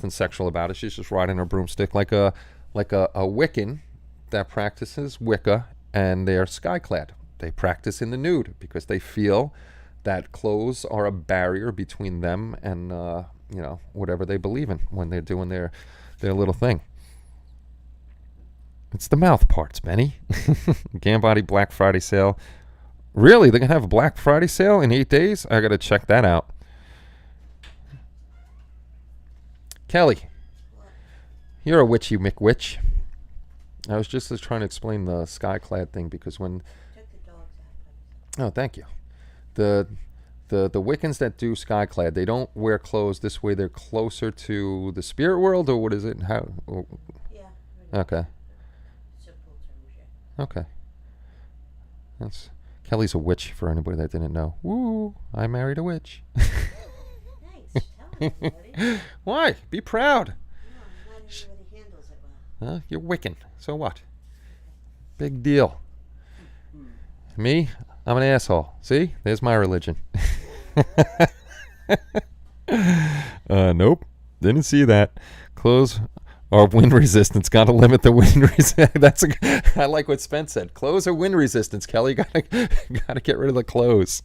[SPEAKER 1] sexual about it. She's just riding her broomstick like a Wiccan that practices Wicca, and they're skyclad. They practice in the nude because they feel that clothes are a barrier between them and whatever they believe in when they're doing their little thing. It's the mouth parts, Benny. Gambody Black Friday sale. Really? They're going to have a Black Friday sale in 8 days? I got to check that out. Kelly,
[SPEAKER 2] What?
[SPEAKER 1] you're a witchy McWitch. I was just trying to explain the skyclad thing because when...
[SPEAKER 2] Took the dogs out.
[SPEAKER 1] Oh, thank you. The Wiccans that do skyclad, they don't wear clothes this way. They're closer to the spirit world, or what is it? How?
[SPEAKER 2] Yeah.
[SPEAKER 1] Okay.
[SPEAKER 2] Simple terms, yeah.
[SPEAKER 1] Okay. That's Kelly's a witch for anybody that didn't know. Woo! I married a witch.
[SPEAKER 2] Thanks. Tell everybody.
[SPEAKER 1] Why? Be proud.
[SPEAKER 2] No, not everybody handles it well.
[SPEAKER 1] You're Wiccan. So what? Big deal. Me? I'm an asshole. See? There's my religion. Nope. Didn't see that. Clothes or wind resistance. Got to limit the wind resistance. I like what Spence said. Clothes or wind resistance. Kelly, gotta get rid of the clothes.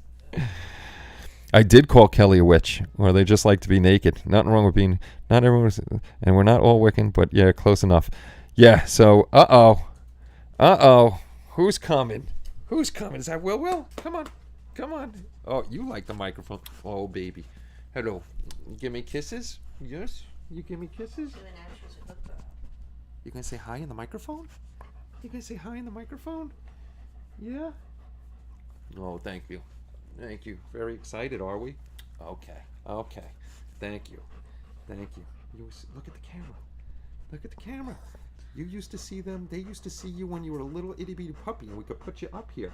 [SPEAKER 1] I did call Kelly a witch, or they just like to be naked. Nothing wrong with being. Not everyone was, and we're not all Wiccan, but yeah, close enough. Yeah. So, who's coming? Who's coming? Is that Will? Will, come on, come on. Oh, you like the microphone? Oh, baby. Hello. You give me kisses? Yes. You give me kisses?
[SPEAKER 2] Doing Ashes a good girl.
[SPEAKER 1] You gonna say hi in the microphone? You gonna say hi in the microphone? Yeah. Oh, thank you. Thank you. Very excited, are we? Okay. Okay. Thank you. Thank you. Look at the camera. Look at the camera. You used to see them. They used to see you when you were a little itty bitty puppy, and we could put you up here.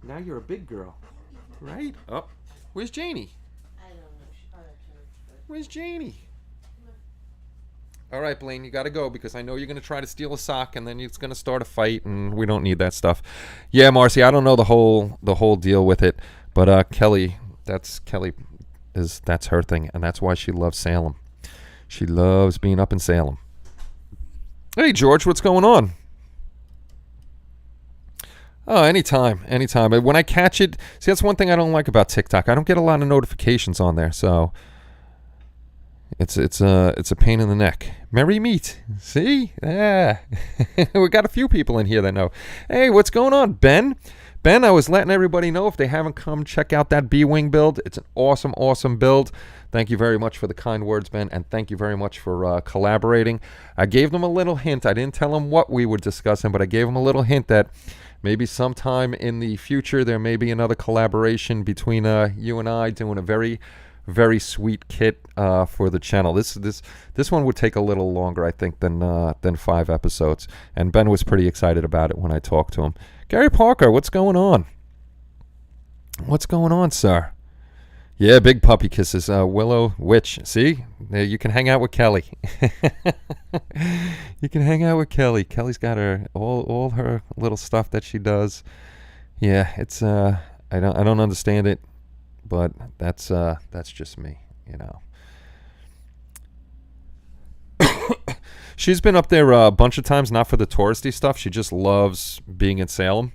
[SPEAKER 1] Now you're a big girl, right? Oh, where's Janie?
[SPEAKER 2] I don't know. She probably turned, but
[SPEAKER 1] Where's Janie? All right, Blaine, you got to go because I know you're going to try to steal a sock, and then it's going to start a fight, and we don't need that stuff. Yeah, Marcy, I don't know the whole deal with it, but Kelly, that's her thing, and that's why she loves Salem. She loves being up in Salem. Hey, George, what's going on? Oh, anytime. But when I catch it, see, that's one thing I don't like about TikTok. I don't get a lot of notifications on there, so it's a pain in the neck. Merry meet. See? Yeah. We got a few people in here that know. Hey, what's going on, Ben? Ben, I was letting everybody know if they haven't come check out that B-Wing build. It's an awesome, awesome build. Thank you very much for the kind words, Ben, and thank you very much for collaborating. I gave them a little hint. I didn't tell them what we were discussing, but I gave them a little hint that maybe sometime in the future there may be another collaboration between you and I doing a very, very sweet kit for the channel. This one would take a little longer, I think, than 5 episodes, and Ben was pretty excited about it when I talked to him. Gary Parker, what's going on? What's going on, sir? Yeah, big puppy kisses. Willow Witch. See? You can hang out with Kelly. You can hang out with Kelly. Kelly's got her all her little stuff that she does. Yeah, it's I don't understand it, but that's just me, you know. She's been up there a bunch of times, not for the touristy stuff. She just loves being in Salem.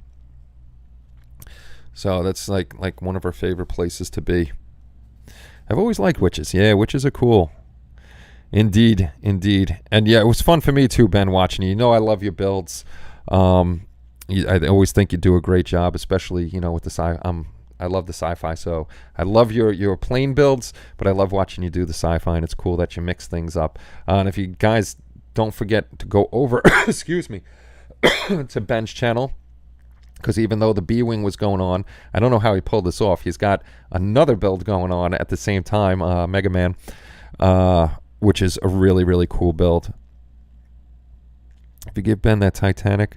[SPEAKER 1] So that's like one of her favorite places to be. I've always liked witches. Yeah, witches are cool. Indeed. And yeah, it was fun for me too, Ben, watching you. You know I love your builds. I always think you do a great job, especially, you know, with the I love the sci-fi, so I love your plain builds, but I love watching you do the sci-fi, and it's cool that you mix things up. And if you guys don't forget to go over, excuse me, to Ben's channel, because even though the B-Wing was going on, I don't know how he pulled this off. He's got another build going on at the same time, Mega Man, which is a really, really cool build. If you give Ben that Titanic,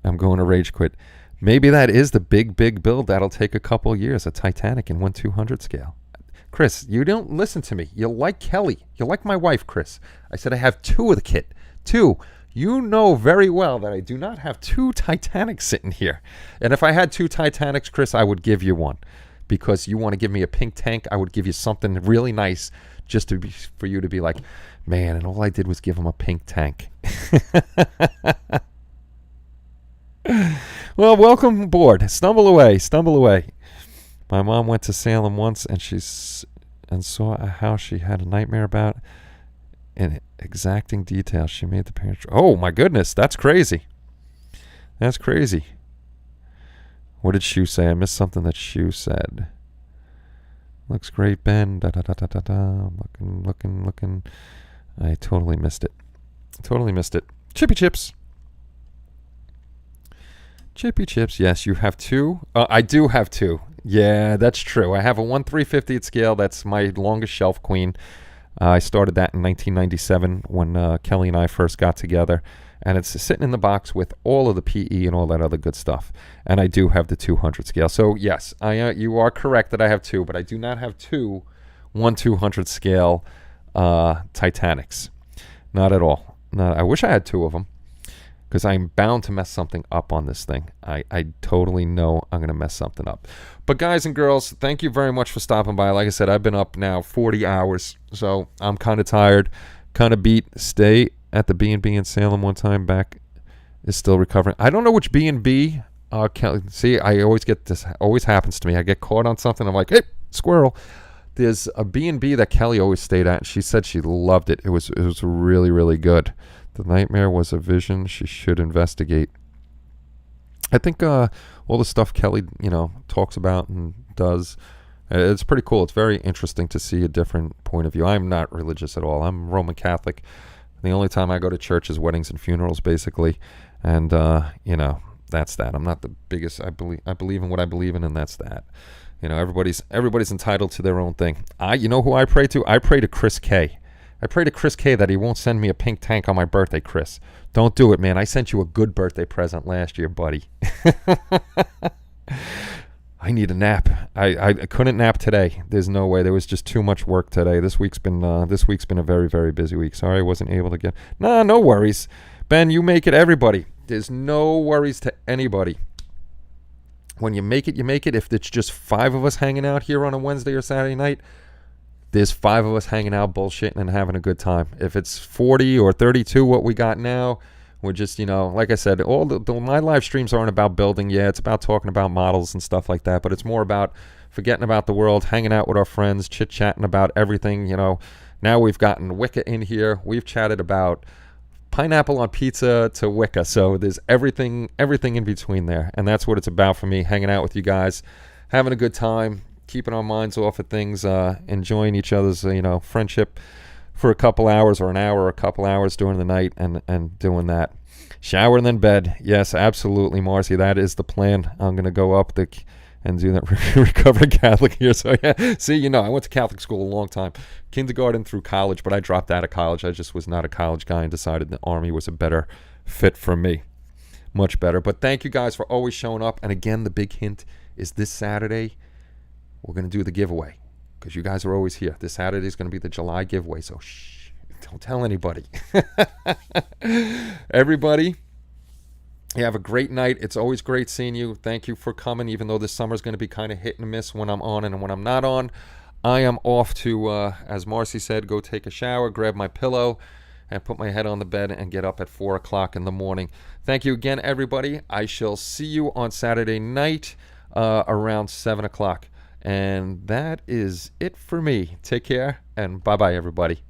[SPEAKER 1] I'm going to rage quit. Maybe that is the big build that'll take a couple years, a Titanic in 1/200 scale. Chris, you don't listen to me. You like Kelly. You like my wife, Chris. I said I have 2 of the kit. 2. You know very well that I do not have 2 Titanics sitting here. And if I had 2 Titanics, Chris, I would give you one. Because you want to give me a pink tank, I would give you something really nice just for you to be like, man, and all I did was give him a pink tank. Well, welcome aboard. Stumble away. My mom went to Salem once and saw a house she had a nightmare about. In exacting detail, she made the parents. Oh my goodness, that's crazy. That's crazy. What did Shu say? I missed something that Shu said. Looks great, Ben. Da da da da da da. I'm looking. I totally missed it. Chippy Chips. Chippy Chips. Yes, you have two. I do have two. Yeah, that's true. I have a 1/350th scale. That's my longest shelf queen. I started that in 1997 when Kelly and I first got together. And it's sitting in the box with all of the PE and all that other good stuff. And I do have the 200 scale. So, yes, you are correct that I have two, but I do not have two 1/200 scale Titanics. Not at all. I wish I had two of them because I'm bound to mess something up on this thing. I totally know I'm going to mess something up. But guys and girls, thank you very much for stopping by. Like I said, I've been up now 40 hours, so I'm kind of tired, kind of beat. Stay at the B&B in Salem one time. Back is still recovering. I don't know which B&B. See, I always get this. Always happens to me. I get caught on something. I'm like, hey, squirrel. There's a B&B that Kelly always stayed at. And she said she loved it. It was really, really good. The nightmare was a vision. She should investigate. I think all the stuff Kelly, talks about and does, it's pretty cool. It's very interesting to see a different point of view. I'm not religious at all. I'm Roman Catholic. The only time I go to church is weddings and funerals, basically. And, that's that. I'm not the biggest. I believe in what I believe in, and that's that. Everybody's entitled to their own thing. You know who I pray to? I pray to Chris K. I pray to Chris K that he won't send me a pink tank on my birthday, Chris. Don't do it, man. I sent you a good birthday present last year, buddy. I need a nap. I couldn't nap today. There's no way. There was just too much work today. This week's been a very, very busy week. Sorry I wasn't able to get. No worries. Ben, you make it, everybody. There's no worries to anybody. When you make it, you make it. If it's just 5 of us hanging out here on a Wednesday or Saturday night, there's 5 of us hanging out, bullshitting, and having a good time. If it's 40 or 32, what we got now, we're just, like I said, my live streams aren't about building. Yeah, it's about talking about models and stuff like that, but it's more about forgetting about the world, hanging out with our friends, chit-chatting about everything. Now we've gotten Wicca in here. We've chatted about pineapple on pizza to Wicca, so there's everything in between there, and that's what it's about for me, hanging out with you guys, having a good time, keeping our minds off of things, enjoying each other's friendship for a couple hours or an hour or a couple hours during the night, and doing that. Shower and then bed. Yes, absolutely, Marcy. That is the plan. I'm going to go up and do that recovered Catholic here. So, yeah. See, I went to Catholic school a long time. Kindergarten through college, but I dropped out of college. I just was not a college guy and decided the Army was a better fit for me. Much better. But thank you guys for always showing up. And again, the big hint is this Saturday, we're going to do the giveaway because you guys are always here. This Saturday is going to be the July giveaway. So, shh, don't tell anybody. Everybody, you have a great night. It's always great seeing you. Thank you for coming, even though this summer's going to be kind of hit and miss when I'm on and when I'm not on. I am off to, as Marcy said, go take a shower, grab my pillow, and put my head on the bed and get up at 4 o'clock in the morning. Thank you again, everybody. I shall see you on Saturday night around 7 o'clock. And that is it for me. Take care, and bye-bye, everybody.